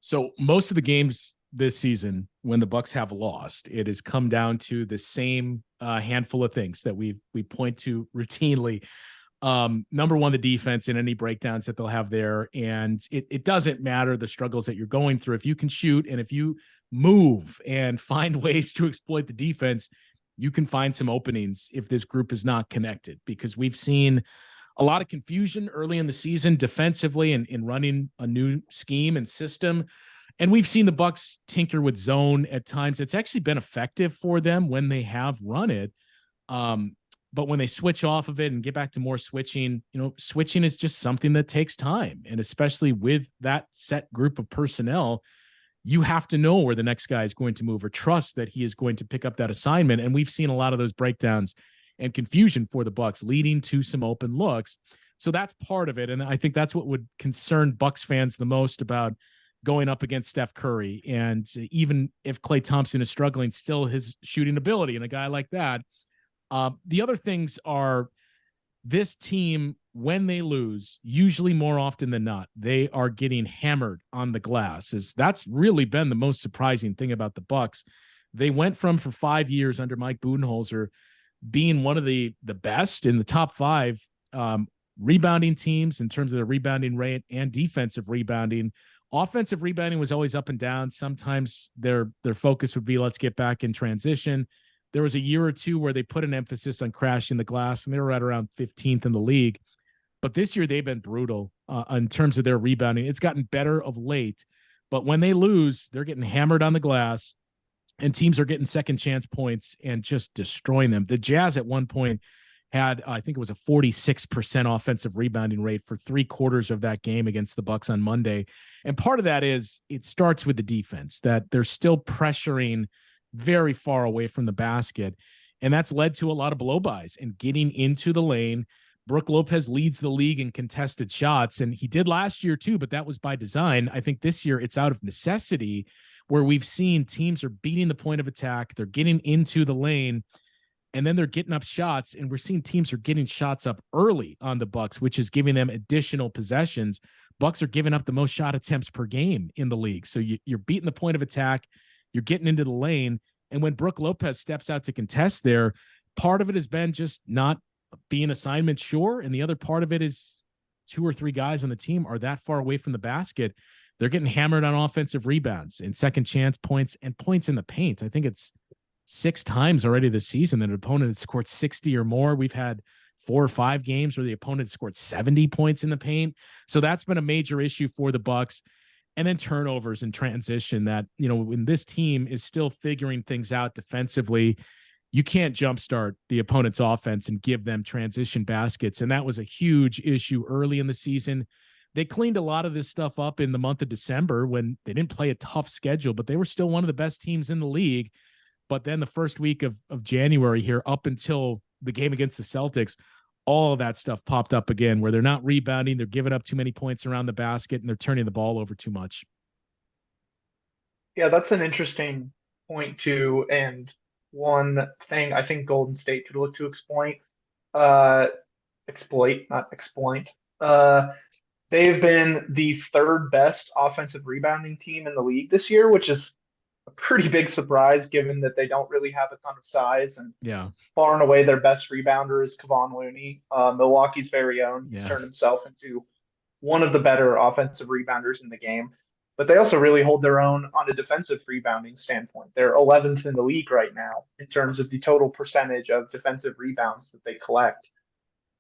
S2: So most of the games this season, when the Bucks have lost, it has come down to the same handful of things that we point to routinely. Number one, the defense and any breakdowns that they'll have there. And it doesn't matter the struggles that you're going through. If you can shoot and if you move and find ways to exploit the defense, you can find some openings if this group is not connected, because we've seen a lot of confusion early in the season defensively and in running a new scheme and system. And we've seen the Bucks tinker with zone at times. It's actually been effective for them when they have run it. But when they switch off of it and get back to more switching, switching is just something that takes time. And especially with that set group of personnel, you have to know where the next guy is going to move or trust that he is going to pick up that assignment. And we've seen a lot of those breakdowns and confusion for the Bucks, leading to some open looks. So that's part of it. And I think that's what would concern Bucks fans the most about going up against Steph Curry. And even if Klay Thompson is struggling, still his shooting ability and a guy like that. The other things are, this team, when they lose, usually more often than not, they are getting hammered on the glass. That's really been the most surprising thing about the Bucks. They went from, for 5 years under Mike Budenholzer, being one of the best in the top 5 rebounding teams in terms of the rebounding rate and defensive rebounding. Offensive rebounding was always up and down. Sometimes their focus would be, let's get back in transition. There was a year or two where they put an emphasis on crashing the glass, and they were right around 15th in the league. But this year they've been brutal in terms of their rebounding. It's gotten better of late, but when they lose, they're getting hammered on the glass, and teams are getting second chance points and just destroying them. The Jazz at one point had, I think it was a 46% offensive rebounding rate for 3/4 of that game against the Bucks on Monday. And part of that is it starts with the defense, that they're still pressuring very far away from the basket. And that's led to a lot of blow-bys and getting into the lane. Brook Lopez leads the league in contested shots, and he did last year too, but that was by design. I think this year it's out of necessity, where we've seen teams are beating the point of attack. They're getting into the lane, and then they're getting up shots, and we're seeing teams are getting shots up early on the Bucks, which is giving them additional possessions. Bucks are giving up the most shot attempts per game in the league. So you're beating the point of attack, you're getting into the lane, and when Brook Lopez steps out to contest there, part of it has been just not being assignment sure, and the other part of it is 2 or 3 guys on the team are that far away from the basket. They're getting hammered on offensive rebounds and second chance points and points in the paint. I think it's 6 times already this season that an opponent has scored 60 or more. We've had 4 or 5 games where the opponent scored 70 points in the paint. So that's been a major issue for the Bucks. And then turnovers and transition, that, when this team is still figuring things out defensively, you can't jumpstart the opponent's offense and give them transition baskets. And that was a huge issue early in the season. They cleaned a lot of this stuff up in the month of December when they didn't play a tough schedule, but they were still one of the best teams in the league. But then the first week of January here, up until the game against the Celtics, all of that stuff popped up again, where they're not rebounding, they're giving up too many points around the basket, and they're turning the ball over too much.
S4: Yeah, that's an interesting point too. And one thing I think Golden State could look to not exploit. They've been the 3rd best offensive rebounding team in the league this year, which is a pretty big surprise given that they don't really have a ton of size. And
S2: Yeah,
S4: far and away their best rebounder is Kevon Looney, Milwaukee's very own. He's
S2: Yeah.
S4: turned himself into one of the better offensive rebounders in the game. But they also really hold their own on a defensive rebounding standpoint. They're 11th in the league right now in terms of the total percentage of defensive rebounds that they collect.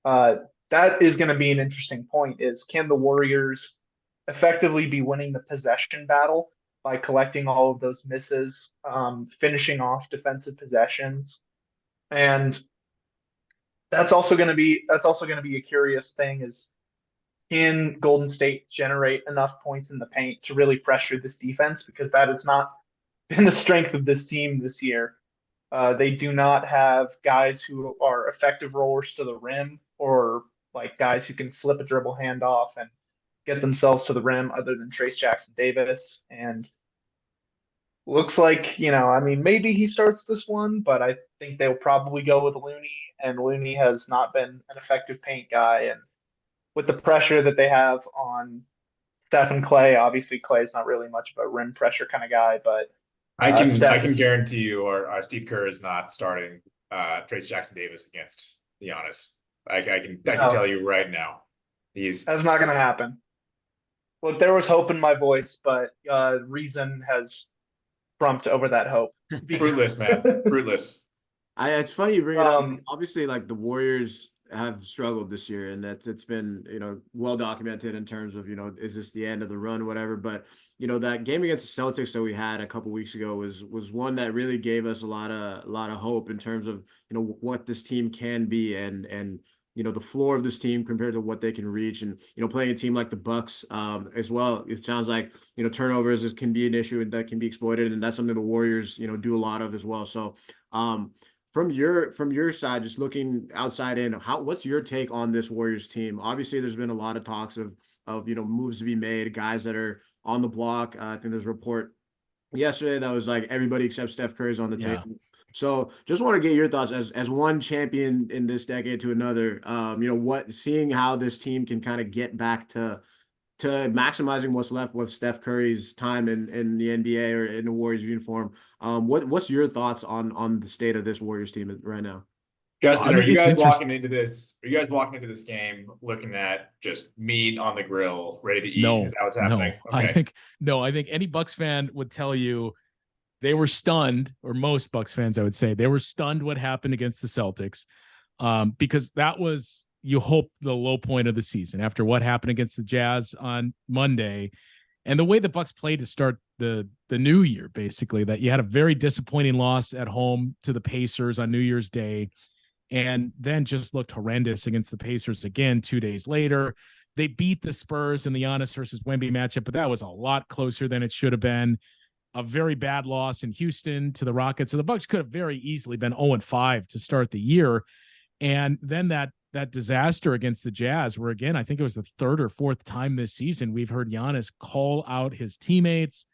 S4: That is going to be an interesting point, is can the Warriors effectively be winning the possession battle by collecting all of those misses, finishing off defensive possessions? And that's also going to be a curious thing, is can Golden State generate enough points in the paint to really pressure this defense? Because that has not been the strength of this team this year. They do not have guys who are effective rollers to the rim, or like guys who can slip a dribble handoff and get themselves to the rim, other than Trace Jackson Davis. And looks like, I mean, maybe he starts this one, but I think they'll probably go with Looney, and Looney has not been an effective paint guy. And with the pressure that they have on Steph and Clay, obviously Clay's not really much of a rim pressure kind of guy, but
S3: I
S4: Steph
S3: can
S4: is
S3: guarantee you, or Steve Kerr is not starting Trace Jackson Davis against Giannis. I can tell
S4: no,
S3: you right now. He's
S4: that's not going to happen. Look, there was hope in my voice, but reason has trumped over that hope.
S3: fruitless, man. Fruitless.
S1: It's funny you bring it up.
S4: Um,
S1: Obviously, like the Warriors have struggled this year, and that it's been well documented in terms of is this the end of the run, whatever. But that game against the Celtics that we had a couple weeks ago was one that really gave us a lot of hope in terms of what this team can be and the floor of this team compared to what they can reach, and playing a team like the Bucks as well. It sounds like turnovers can be an issue and that can be exploited, and that's something the Warriors do a lot of as well. So. From your side, just looking outside in, what's your take on this Warriors team? Obviously, there's been a lot of talks of moves to be made, guys that are on the block. I think there's a report yesterday that was like everybody except Steph Curry is on the
S2: Yeah.
S1: table. So just want to get your thoughts as one champion in this decade to another. Seeing how this team can kind of get back to maximizing what's left with Steph Curry's time in the NBA or in the Warriors uniform. What's your thoughts on the state of this Warriors team right now?
S3: Justin,
S2: I
S3: are
S2: mean,
S3: you
S2: it's
S3: guys
S2: interesting.
S3: walking into this? Are you guys walking into this game looking at just meat on the grill, ready to eat? Is
S2: No,
S3: that what's happening?
S2: no.
S3: Okay.
S2: I think any Bucks fan would tell you they were stunned, or most Bucks fans, I would say, they were stunned what happened against the Celtics, because that was, you hope, the low point of the season after what happened against the Jazz on Monday, and the way the Bucks played to start the new year. Basically, that you had a very disappointing loss at home to the Pacers on New Year's Day, and then just looked horrendous against the Pacers again 2 days later. They beat the Spurs in the Giannis versus Wemby matchup, but that was a lot closer than it should have been. A very bad loss in Houston to the Rockets. So the Bucks could have very easily been 0-5 to start the year. And then that disaster against the Jazz, where again, I think it was the third or fourth time this season we've heard Giannis call out his teammates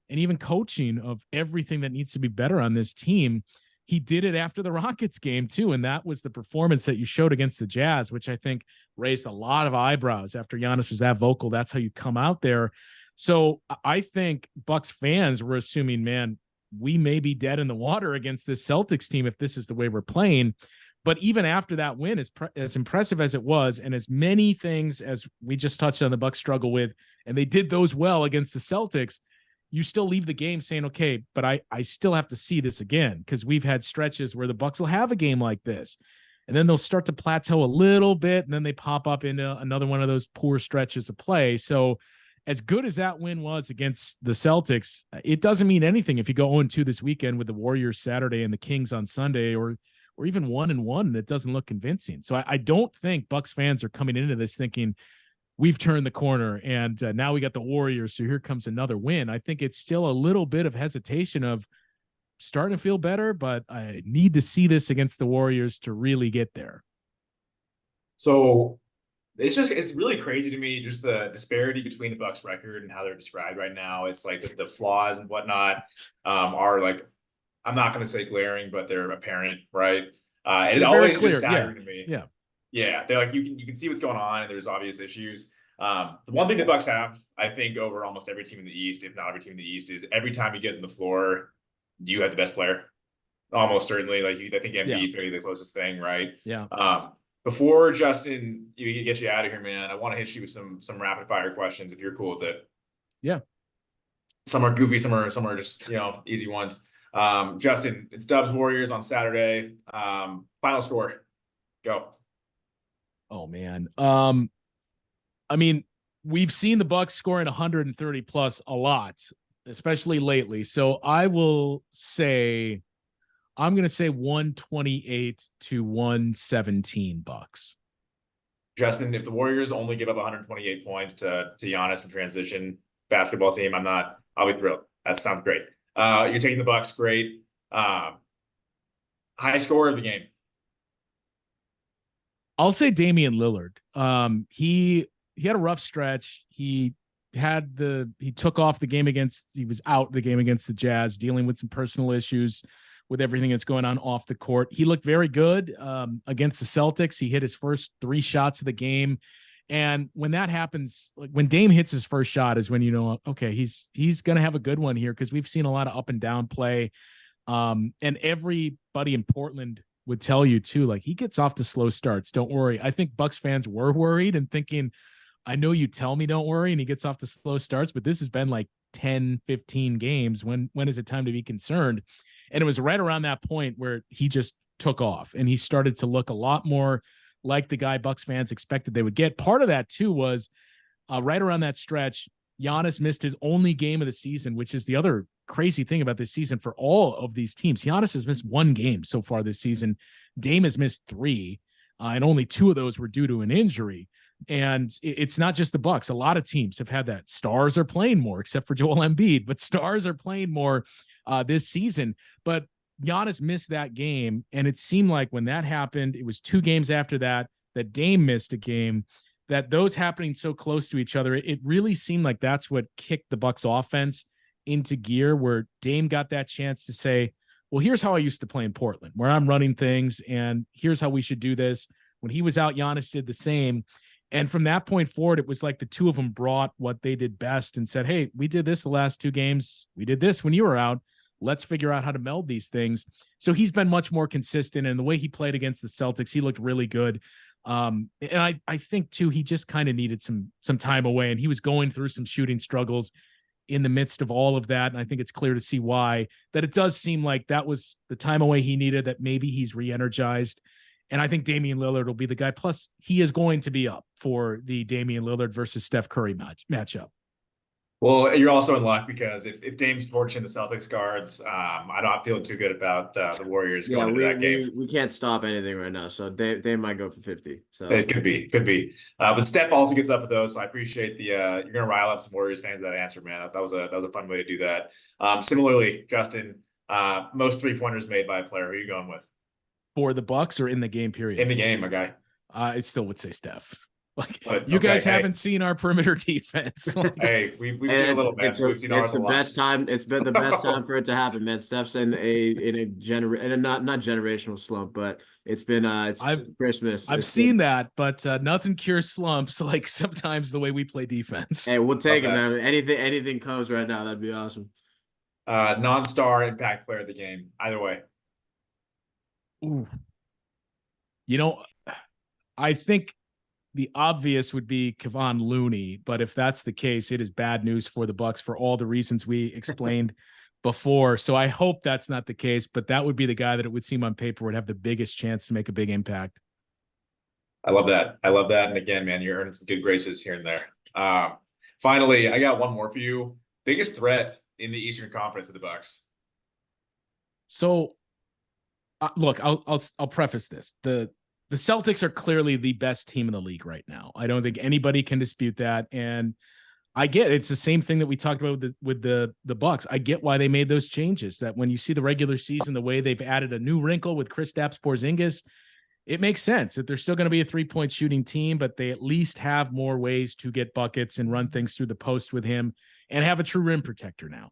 S2: and even coaching of everything that needs to be better on this team. He did it after the Rockets game too. And that was the performance that you showed against the Jazz, which I think raised a lot of eyebrows after Giannis was that vocal. That's how you come out there. So I think Bucks fans were assuming, man, we may be dead in the water against this Celtics team if this is the way we're playing. But even after that win, as impressive as it was, and as many things as we just touched on the Bucks struggle with, and they did those well against the Celtics, you still leave the game saying, okay, but I still have to see this again, because we've had stretches where the Bucks will have a game like this, and then they'll start to plateau a little bit, and then they pop up into another one of those poor stretches of play. So as good as that win was against the Celtics, it doesn't mean anything if you go 0-2 this weekend with the Warriors Saturday and the Kings on Sunday, or even 1-1. It doesn't look convincing. So I don't think Bucks fans are coming into this thinking we've turned the corner and now we got the Warriors, so here comes another win. I think it's still a little bit of hesitation of starting to feel better, but I need to see this against the Warriors to really get there.
S3: So it's really crazy to me, just the disparity between the Bucks record and how they're described right now. It's like the flaws and whatnot are like, I'm not going to say glaring, but they're apparent, right? And it
S2: They're very
S3: always
S2: clear.
S3: just staggering to me.
S2: Yeah.
S3: Yeah, they're like, you can see what's going on, and there's obvious issues. The one thing the Bucks have, I think, over almost every team in the East, if not every team in the East, is every time you get on the floor, you have the best player. Almost certainly, like I think Embiid's maybe the closest thing, right?
S2: Yeah.
S3: Before Justin, you get you out of here, man, I want to hit you with some rapid fire questions if you're cool with it.
S2: Yeah.
S3: Some are goofy, some are just easy ones. Justin, it's Dubs Warriors on Saturday. Final score, go.
S2: Oh man. I mean, we've seen the Bucks scoring 130 plus a lot, especially lately. So I'm going to say 128-117 Bucks.
S3: Justin, if the Warriors only give up 128 points to Giannis in transition basketball team, I'll be thrilled. That sounds great. You're taking the Bucks, great. High score of the game.
S2: I'll say Damian Lillard. He had a rough stretch. He he took off the game he was out the game against the Jazz, dealing with some personal issues with everything that's going on off the court. He looked very good against the Celtics. He hit his first 3 shots of the game. And when that happens, like when Dame hits his first shot is when you know, okay, he's going to have a good one here, because we've seen a lot of up and down play. And everybody in Portland would tell you too, like, he gets off to slow starts. Don't worry. I think Bucks fans were worried and thinking, I know you tell me don't worry, and he gets off to slow starts, but this has been like 10, 15 games. When is it time to be concerned? And it was right around that point where he just took off and he started to look a lot more like the guy Bucks fans expected they would get. Part of that too was right around that stretch, Giannis missed his only game of the season, which is the other crazy thing about this season for all of these teams. Giannis has missed 1 game so far this season. Dame has missed 3, and only 2 of those were due to an injury. And it's not just the Bucks. A lot of teams have had that. Stars are playing more, except for Joel Embiid, but stars are playing more this season. But Giannis missed that game, and it seemed like when that happened, it was 2 games after that Dame missed a game. That those happening so close to each other, it really seemed like that's what kicked the Bucks offense into gear, where Dame got that chance to say, well, here's how I used to play in Portland, where I'm running things, and here's how we should do this. When he was out, Giannis did the same. And from that point forward, it was like the 2 of them brought what they did best and said, hey, we did this the last 2 games. We did this when you were out. Let's figure out how to meld these things. So he's been much more consistent. And the way he played against the Celtics, he looked really good. And I think too, he just kind of needed some time away, and he was going through some shooting struggles in the midst of all of that. And I think it's clear to see why, that it does seem like that was the time away he needed, that maybe he's re-energized. And I think Damian Lillard will be the guy. Plus, he is going to be up for the Damian Lillard versus Steph Curry matchup.
S3: Well, you're also in luck, because if Dame's torching the Celtics guards, I'm not feeling too good about the Warriors going into that game.
S1: We can't stop anything right now, so they might go for 50. So
S3: it could be. But Steph also gets up with those, so I appreciate the you're gonna rile up some Warriors fans with that answer, man. That was a fun way to do that. Similarly, Justin, most 3-pointers made by a player. Who are you going with?
S2: For the Bucks or in the game period?
S3: In the game, my guy.
S2: I still would say Steph. Like,
S3: but,
S2: you guys haven't seen our perimeter defense. Like,
S3: hey, we've seen a little bit. We've seen ours a lot.
S1: Best time. It's been the best time for it to happen, man. Steph's in a not generational slump, but it's been Christmas.
S2: I've seen that, but nothing cures slumps like sometimes the way we play defense.
S1: Hey, we'll take it, man. Anything comes right now. That'd be awesome.
S3: Non-star impact player of the game. Either way.
S2: Ooh. You know, I think the obvious would be Kevon Looney, but if that's the case, it is bad news for the Bucks for all the reasons we explained before. So I hope that's not the case, but that would be the guy that it would seem on paper would have the biggest chance to make a big impact.
S3: I love that. And again, man, you're earning some good graces here and there. Finally, I got one more for you. Biggest threat in the Eastern Conference of the Bucks.
S2: So, look, I'll preface this. The Celtics are clearly the best team in the league right now. I don't think anybody can dispute that. And I get it's the same thing that we talked about with the Bucks. I get why they made those changes, that when you see the regular season, the way they've added a new wrinkle with Kristaps Porzingis, it makes sense that they're still going to be a 3-point shooting team, but they at least have more ways to get buckets and run things through the post with him and have a true rim protector now.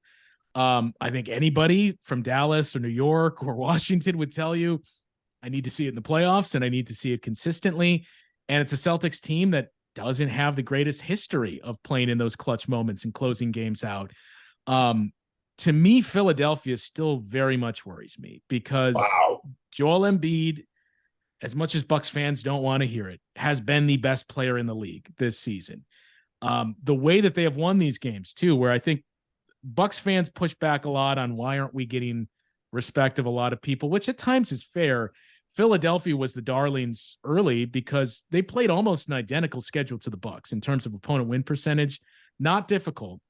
S2: I think anybody from Dallas or New York or Washington would tell you, I need to see it in the playoffs and I need to see it consistently. And it's a Celtics team that doesn't have the greatest history of playing in those clutch moments and closing games out. To me, Philadelphia still very much worries me, because Joel Embiid, as much as Bucks fans don't want to hear it, has been the best player in the league this season. The way that they have won these games too, where I think Bucks fans push back a lot on why aren't we getting respect of a lot of people, which at times is fair. Philadelphia was the darlings early because they played almost an identical schedule to the Bucks in terms of opponent win percentage. Not difficult,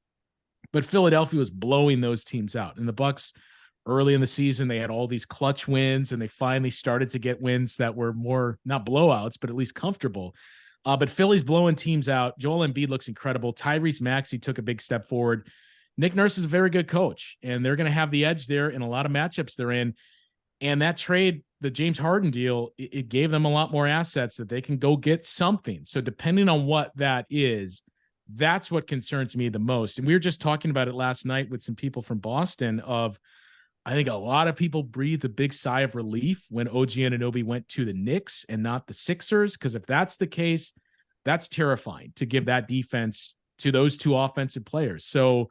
S2: but Philadelphia was blowing those teams out. And the Bucks early in the season, they had all these clutch wins, and they finally started to get wins that were more, not blowouts, but at least comfortable. But Philly's blowing teams out. Joel Embiid looks incredible. Tyrese Maxey took a big step forward. Nick Nurse is a very good coach, and they're going to have the edge there in a lot of matchups they're in. And that trade, the James Harden deal, it gave them a lot more assets that they can go get something. So depending on what that is, That's what concerns me the most. And we were just talking about it last night with some people from Boston of, I think a lot of people breathed a big sigh of relief when OG Anunoby went to the Knicks and not the Sixers. Because if that's the case, that's terrifying to give that defense to those two offensive players. So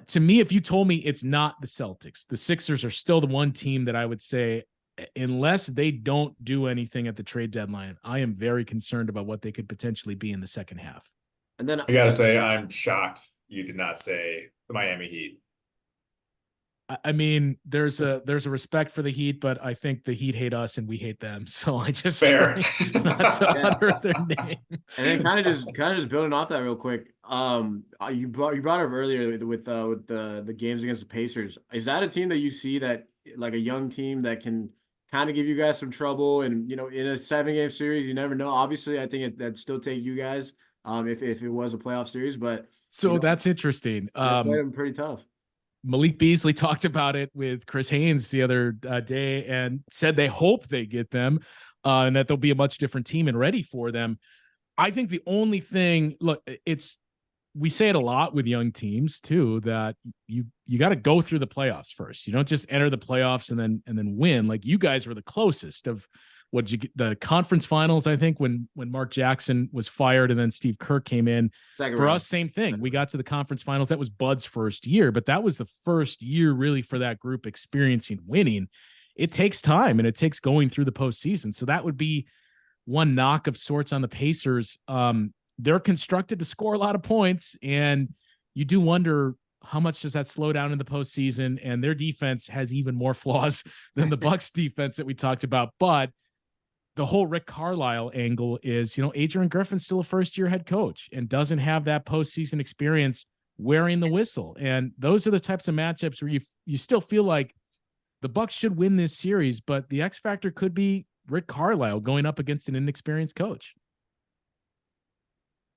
S2: to me, if you told me it's not the Celtics, the Sixers are still the one team that I would say, unless they don't do anything at the trade deadline, I am very concerned about what they could potentially be in the second half.
S1: And then
S3: I gotta say, I'm shocked you did not say the Miami Heat.
S2: I mean, there's a respect for the Heat, but I think the Heat hate us and we hate them. So I just
S3: Fair.
S2: try not to utter their name.
S1: And then kind of just building off that real quick. You brought up earlier with the games against the Pacers. Is that a team that you see that like a young team that can kind of give you guys some trouble? And in a 7-game series, you never know. Obviously, I think that'd still take you guys if it was a playoff series. But
S2: so that's interesting.
S1: Played them pretty tough.
S2: Malik Beasley talked about it with Chris Haynes the other day and said they hope they get them and that they'll be a much different team and ready for them. I think the only thing, look, we say it a lot with young teams too, that you got to go through the playoffs first. You don't just enter the playoffs and then win. Like you guys were the closest of what you get, the conference finals, I think, when Mark Jackson was fired and then Steve Kerr came in. For us, same thing. We got to the conference finals. That was Bud's first year, but that was the first year really for that group experiencing winning. It takes time and it takes going through the postseason. So that would be one knock of sorts on the Pacers. They're constructed to score a lot of points, and you do wonder how much does that slow down in the postseason. And their defense has even more flaws than the Bucks defense that we talked about. But the whole Rick Carlisle angle is, Adrian Griffin's still a first-year head coach and doesn't have that postseason experience wearing the whistle. And those are the types of matchups where you still feel like the Bucks should win this series, but the X factor could be Rick Carlisle going up against an inexperienced coach.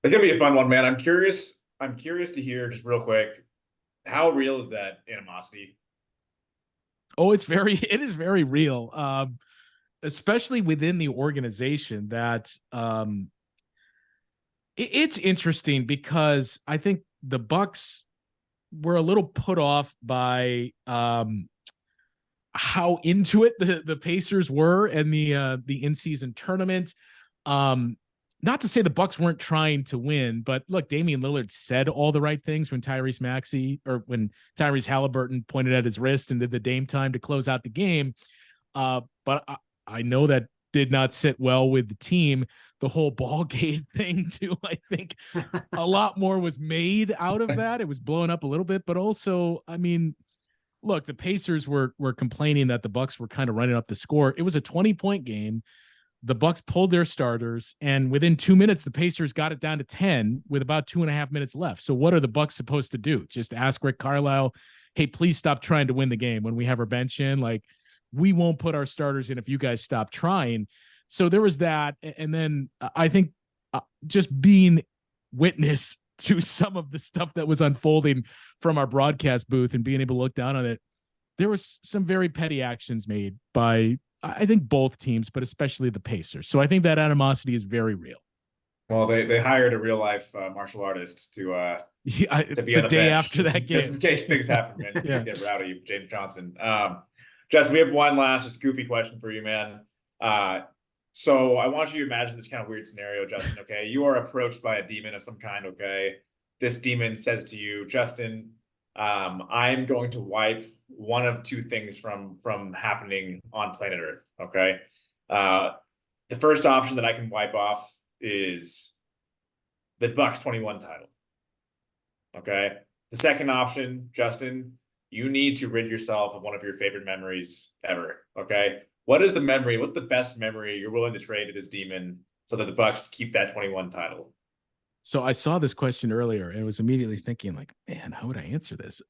S3: It's gonna be a fun one, man. I'm curious to hear just real quick, how real is that animosity?
S2: Oh, it is very real. Especially within the organization that it's interesting because I think the Bucks were a little put off by how into it the Pacers were and the in-season tournament. Not to say the Bucks weren't trying to win, but look, Damian Lillard said all the right things when when Tyrese Halliburton pointed at his wrist and did the Dame time to close out the game. But I know that did not sit well with the team. The whole ball game thing too. I think a lot more was made out of that. It was blown up a little bit, but also, I mean, look, the Pacers were complaining that the Bucks were kind of running up the score. It was a 20-point game. The Bucks pulled their starters, and within 2 minutes, the Pacers got it down to 10 with about 2.5 minutes left. So what are the Bucks supposed to do? Just ask Rick Carlisle, hey, please stop trying to win the game when we have our bench in. Like, we won't put our starters in if you guys stop trying. So there was that. And then I think just being witness to some of the stuff that was unfolding from our broadcast booth and being able to look down on it, there was some very petty actions made by, I think, both teams, but especially the Pacers. So I think that animosity is very real.
S3: Well, they hired a real life martial artist to be on the
S2: day
S3: bench,
S2: after that game,
S3: just in case things happen, man.
S2: Yeah.
S3: Get rowdy, James Johnson. Justin, we have one last just goofy question for you, man. So I want you to imagine this kind of weird scenario, Justin. Okay, you are approached by a demon of some kind. Okay, this demon says to you, Justin, I'm going to wipe one of two things from happening on planet Earth. Okay, the first option that I can wipe off is the Bucks 21 title. Okay, the second option, Justin, you need to rid yourself of one of your favorite memories ever. Okay, what is the memory? What's the best memory you're willing to trade to this demon so that the Bucks keep that 21 title?
S2: So I saw this question earlier and was immediately thinking, like, man, how would I answer this?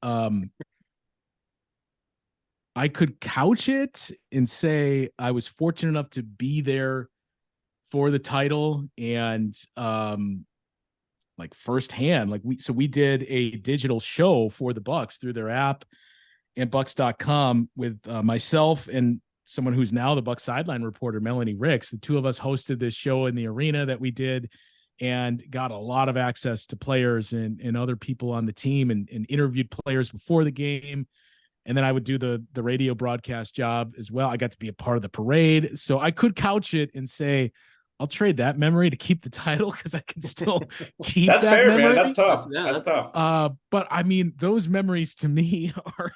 S2: I could couch it and say I was fortunate enough to be there for the title and like firsthand. Like we did a digital show for the Bucks through their app and Bucks.com with myself and someone who's now the Bucks sideline reporter, Melanie Ricks. The two of us hosted this show in the arena that we did. and got a lot of access to players and other people on the team, and interviewed players before the game. And then I would do the radio broadcast job as well. I got to be a part of the parade. So I could couch it and say, I'll trade that memory to keep the title, because I can still keep
S3: That's
S2: that
S3: fair,
S2: memory.
S3: man. That's tough.
S1: Yeah,
S3: that's tough.
S2: But I mean, those memories to me are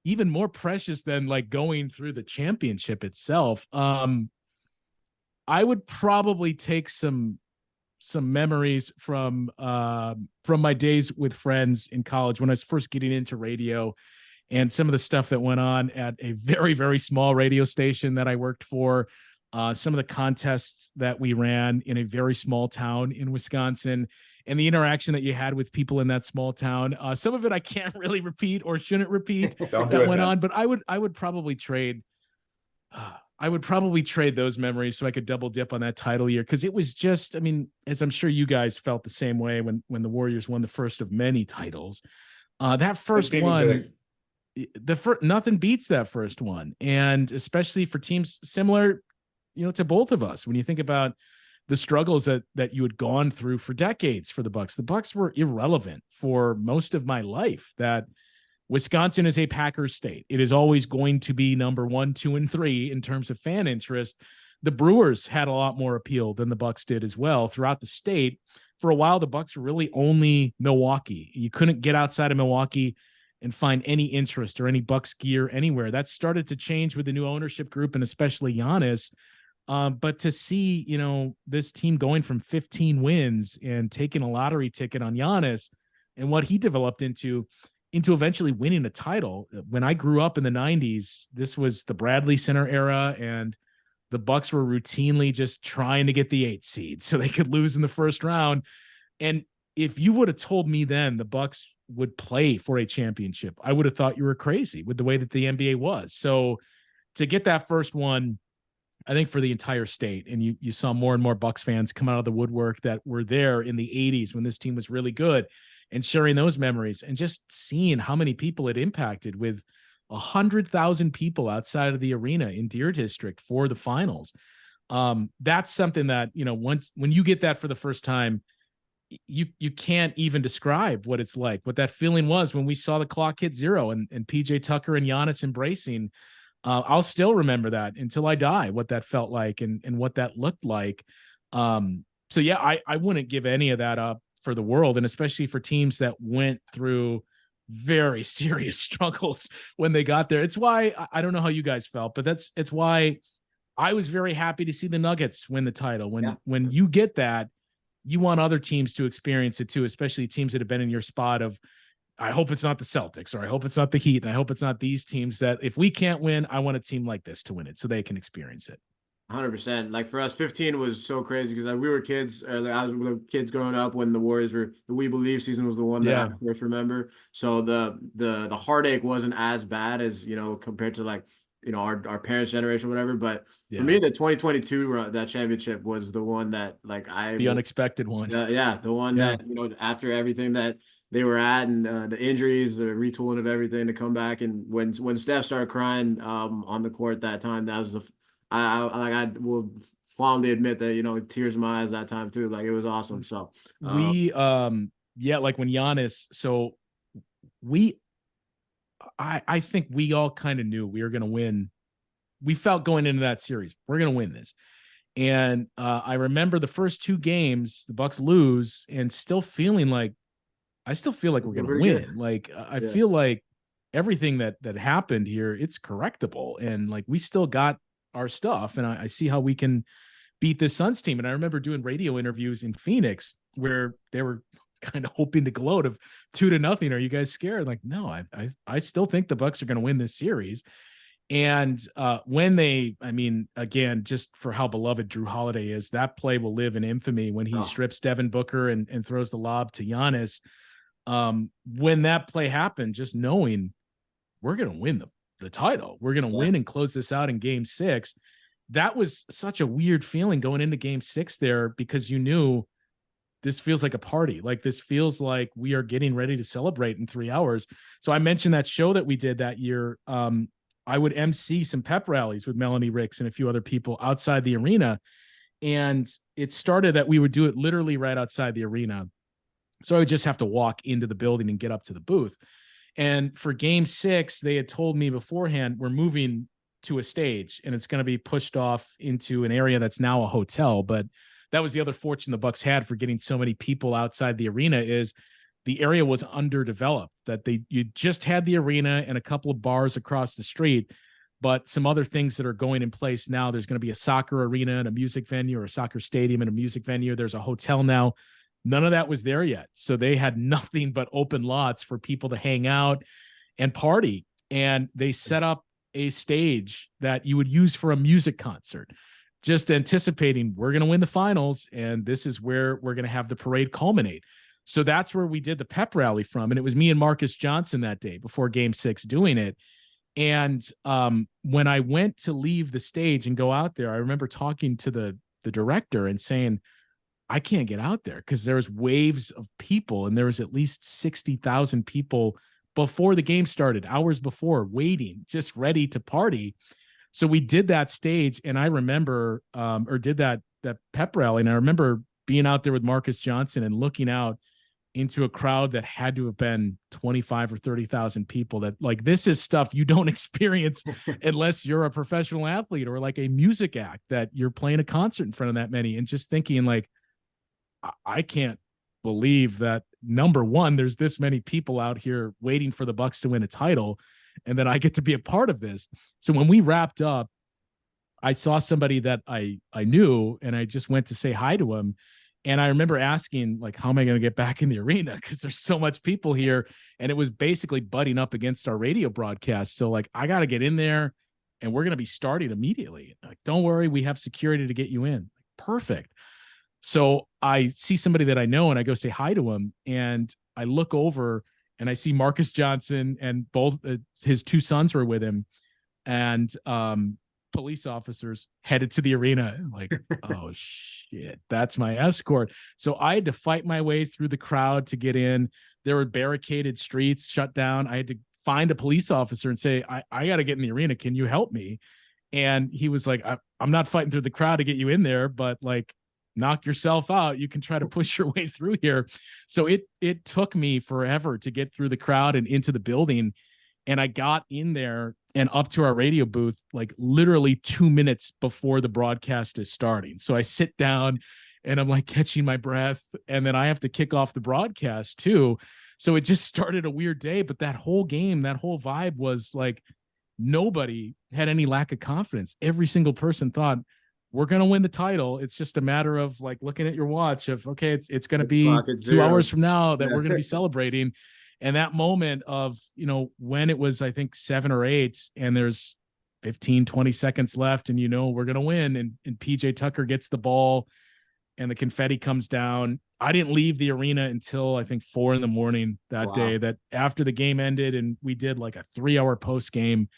S2: even more precious than like going through the championship itself. I would probably take some memories from my days with friends in college when I was first getting into radio, and some of the stuff that went on at a very, very small radio station that I worked for. Some of the contests that we ran in a very small town in Wisconsin, and the interaction that you had with people in that small town. Some of it I can't really repeat or shouldn't repeat that went on, but I would probably trade. I would probably trade those memories so I could double dip on that title year, because it was just, I mean, as I'm sure you guys felt the same way when the Warriors won the first of many titles. That first one, nothing beats that first one, and especially for teams similar, to both of us. When you think about the struggles that you had gone through for decades for the Bucks were irrelevant for most of my life. That Wisconsin is a Packers state. It is always going to be number 1, 2, and 3 in terms of fan interest. The Brewers had a lot more appeal than the Bucks did as well throughout the state. For a while, the Bucks were really only Milwaukee. You couldn't get outside of Milwaukee and find any interest or any Bucks gear anywhere. That started to change with the new ownership group, and especially Giannis. But to see, this team going from 15 wins and taking a lottery ticket on Giannis and what he developed into eventually winning a title. When I grew up in the 90s, this was the Bradley Center era, and the Bucks were routinely just trying to get the 8th seed so they could lose in the first round. And if you would have told me then the Bucks would play for a championship, I would have thought you were crazy with the way that the NBA was. So to get that first one, I think for the entire state, and you saw more and more Bucks fans come out of the woodwork that were there in the 80s when this team was really good, and sharing those memories, and just seeing how many people it impacted, with 100,000 people outside of the arena in Deer District for the finals. That's something that, when you get that for the first time, you can't even describe what it's like, what that feeling was when we saw the clock hit 0 and PJ Tucker and Giannis embracing. I'll still remember that until I die, what that felt like and what that looked like. So yeah, I wouldn't give any of that up for the world, and especially for teams that went through very serious struggles when they got there. It's why I don't know how you guys felt, but it's why I was very happy to see the Nuggets win the title. When you get that, you want other teams to experience it too, especially teams that have been in your spot of, I hope it's not the Celtics, or I hope it's not the Heat, and I hope it's not these teams that if we can't win, I want a team like this to win it so they can experience it.
S1: 100%. Like for us, 15 was so crazy because we were kids. I was kids growing up when the Warriors were the We Believe season was the one that I first remember. So the heartache wasn't as bad as compared to like our parents' generation or whatever. But for me, the 2022 that championship was the one that the
S2: unexpected one.
S1: The one that after everything that they were at, and the injuries, the retooling of everything to come back, and when Steph started crying on the court that time, that was I will fondly admit that tears in my eyes that time too. Like it was awesome. So
S2: like when Giannis, I think we all kind of knew we were going to win. We felt going into that series, we're going to win this. And I remember the first 2 games, the Bucks lose, and still feeling like, I still feel like we're going to win. Good. Like I feel like everything that happened here, it's correctable. And like, we still got our stuff. And I see how we can beat this Suns team. And I remember doing radio interviews in Phoenix where they were kind of hoping to gloat of 2-0. Are you guys scared? Like, no, I still think the Bucks are going to win this series. And when again, just for how beloved Drew Holiday is, that play will live in infamy when he strips Devin Booker and throws the lob to Giannis. When that play happened, just knowing we're going to win the title, we're going to win and close this out in Game 6. That was such a weird feeling going into Game 6 there, because you knew this feels like a party. Like this feels like we are getting ready to celebrate in 3 hours. So I mentioned that show that we did that year. I would MC some pep rallies with Melanie Ricks and a few other people outside the arena. And it started that we would do it literally right outside the arena. So I would just have to walk into the building and get up to the booth. And for game 6, they had told me beforehand, we're moving to a stage and it's going to be pushed off into an area that's now a hotel. But that was the other fortune the Bucks had for getting so many people outside the arena, is the area was underdeveloped, that you just had the arena and a couple of bars across the street, but some other things that are going in place now. There's going to be a soccer arena and a music venue, or a soccer stadium and a music venue. There's a hotel now. None of that was there yet. So they had nothing but open lots for people to hang out and party. And they set up a stage that you would use for a music concert, just anticipating we're going to win the finals and this is where we're going to have the parade culminate. So that's where we did the pep rally from. And it was me and Marcus Johnson that day before game 6 doing it. And when I went to leave the stage and go out there, I remember talking to the director and saying, I can't get out there because there was waves of people, and there was at least 60,000 people before the game started, hours before, waiting, just ready to party. So we did that stage, and I remember, or did that pep rally, and I remember being out there with Marcus Johnson and looking out into a crowd that had to have been 25 or 30,000 people. That, like, this is stuff you don't experience unless you're a professional athlete or like a music act, that you're playing a concert in front of that many. And just thinking, like, I can't believe that, number one, there's this many people out here waiting for the Bucks to win a title, and that I get to be a part of this. So when we wrapped up, I saw somebody that I knew, and I just went to say hi to him. And I remember asking, like, how am I going to get back in the arena? Because there's so much people here. And it was basically butting up against our radio broadcast. So, like, I got to get in there, and we're going to be starting immediately. Like, don't worry, we have security to get you in. Perfect. So I see somebody that I know, and I go say hi to him, and I look over and I see Marcus Johnson, and both his 2 sons were with him, and police officers headed to the arena. Like, oh shit, that's my escort. So I had to fight my way through the crowd to get in. There were barricaded streets, shut down. I had to find a police officer and say, I got to get in the arena. Can you help me? And he was like, I'm not fighting through the crowd to get you in there, but, like, knock yourself out. You can try to push your way through here. So it took me forever to get through the crowd and into the building. And I got in there and up to our radio booth, like, literally 2 minutes before the broadcast is starting. So I sit down and I'm, like, catching my breath, and then I have to kick off the broadcast too. So it just started a weird day, but that whole game, that whole vibe was like, nobody had any lack of confidence. Every single person thought, we're going to win the title. It's just a matter of, like, looking at your watch of, okay, it's going to be 2 hours from now that we're going to be celebrating. And that moment of, when it was, I think, 7 or 8, and there's 15, 20 seconds left, and, we're going to win. And PJ Tucker gets the ball and the confetti comes down. I didn't leave the arena until, I think, 4 a.m. that day, that after the game ended and we did like a 3-hour post game,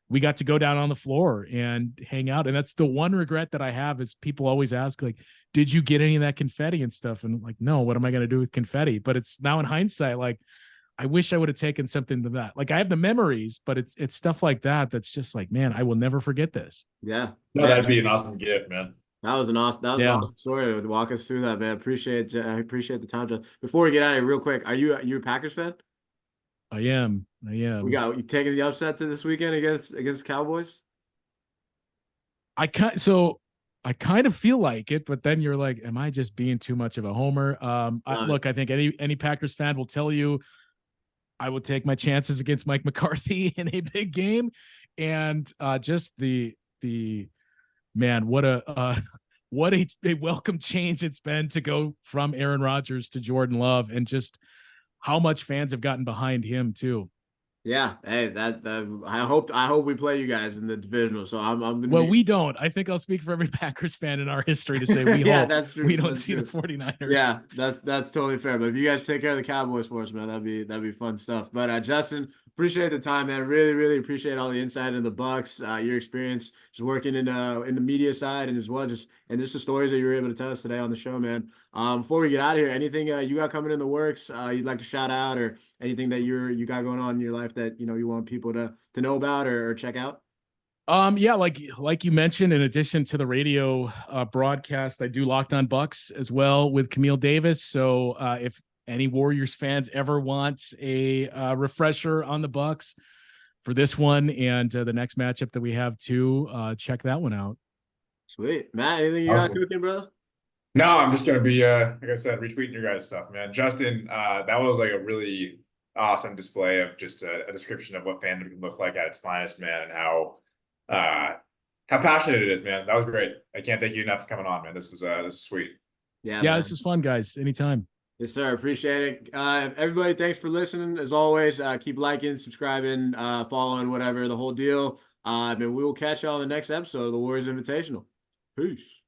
S2: we got to go down on the floor and hang out. And that's the one regret that I have, is people always ask, like, did you get any of that confetti and stuff? And, like, no, what am I going to do with confetti? But it's now in hindsight, like, I wish I would have taken something to that. Like, I have the memories, but it's stuff like that that's just like, man, I will never forget this.
S1: Yeah.
S3: No, that'd be an awesome gift, man.
S1: That was an awesome story to walk us through that, man. I appreciate the time, John. Before we get out of here, real quick, are you a Packers fan?
S2: I am.
S1: You taking the upset to this weekend against Cowboys?
S2: I kind of feel like it, but then you're like, am I just being too much of a homer? Look, I think any Packers fan will tell you I will take my chances against Mike McCarthy in a big game. And just the man, what a welcome change it's been to go from Aaron Rodgers to Jordan Love, and just how much fans have gotten behind him too.
S1: Yeah, hey, that I hope we play you guys in the divisional. So I'm gonna.
S2: Well, we don't. I think I'll speak for every Packers fan in our history to say we hope
S1: that's true.
S2: We don't
S1: That's
S2: see
S1: true.
S2: the 49ers.
S1: Yeah, that's totally fair. But if you guys take care of the Cowboys for us, man, that'd be fun stuff. But Justin, appreciate the time, man. Really, really appreciate all the insight into the Bucks, your experience just working in the media side, and as well just the stories that you were able to tell us today on the show, man. Before we get out of here, anything you got coming in the works you'd like to shout out, or anything that you got going on in your life that you want people to know about or check out?
S2: Yeah, like you mentioned, in addition to the radio broadcast, I do Locked On Bucks as well with Camille Davis. So if any Warriors fans ever want a refresher on the Bucks for this one and the next matchup that we have too, check that one out.
S1: Sweet. Matt, anything you got cooking, brother?
S3: No, I'm just gonna be like I said, retweeting your guys' stuff, man. Justin, that was like a really awesome display of just a description of what fandom can look like at its finest, man, and how passionate it is, man. That was great. I can't thank you enough for coming on, man. This was sweet.
S1: Yeah,
S2: Yeah,
S1: man.
S2: this is fun, guys. Anytime.
S1: Yes, sir. Appreciate it. Everybody, thanks for listening. As always, keep liking, subscribing, following, whatever, the whole deal. And we will catch y'all on the next episode of the Warriors Invitational. Peace.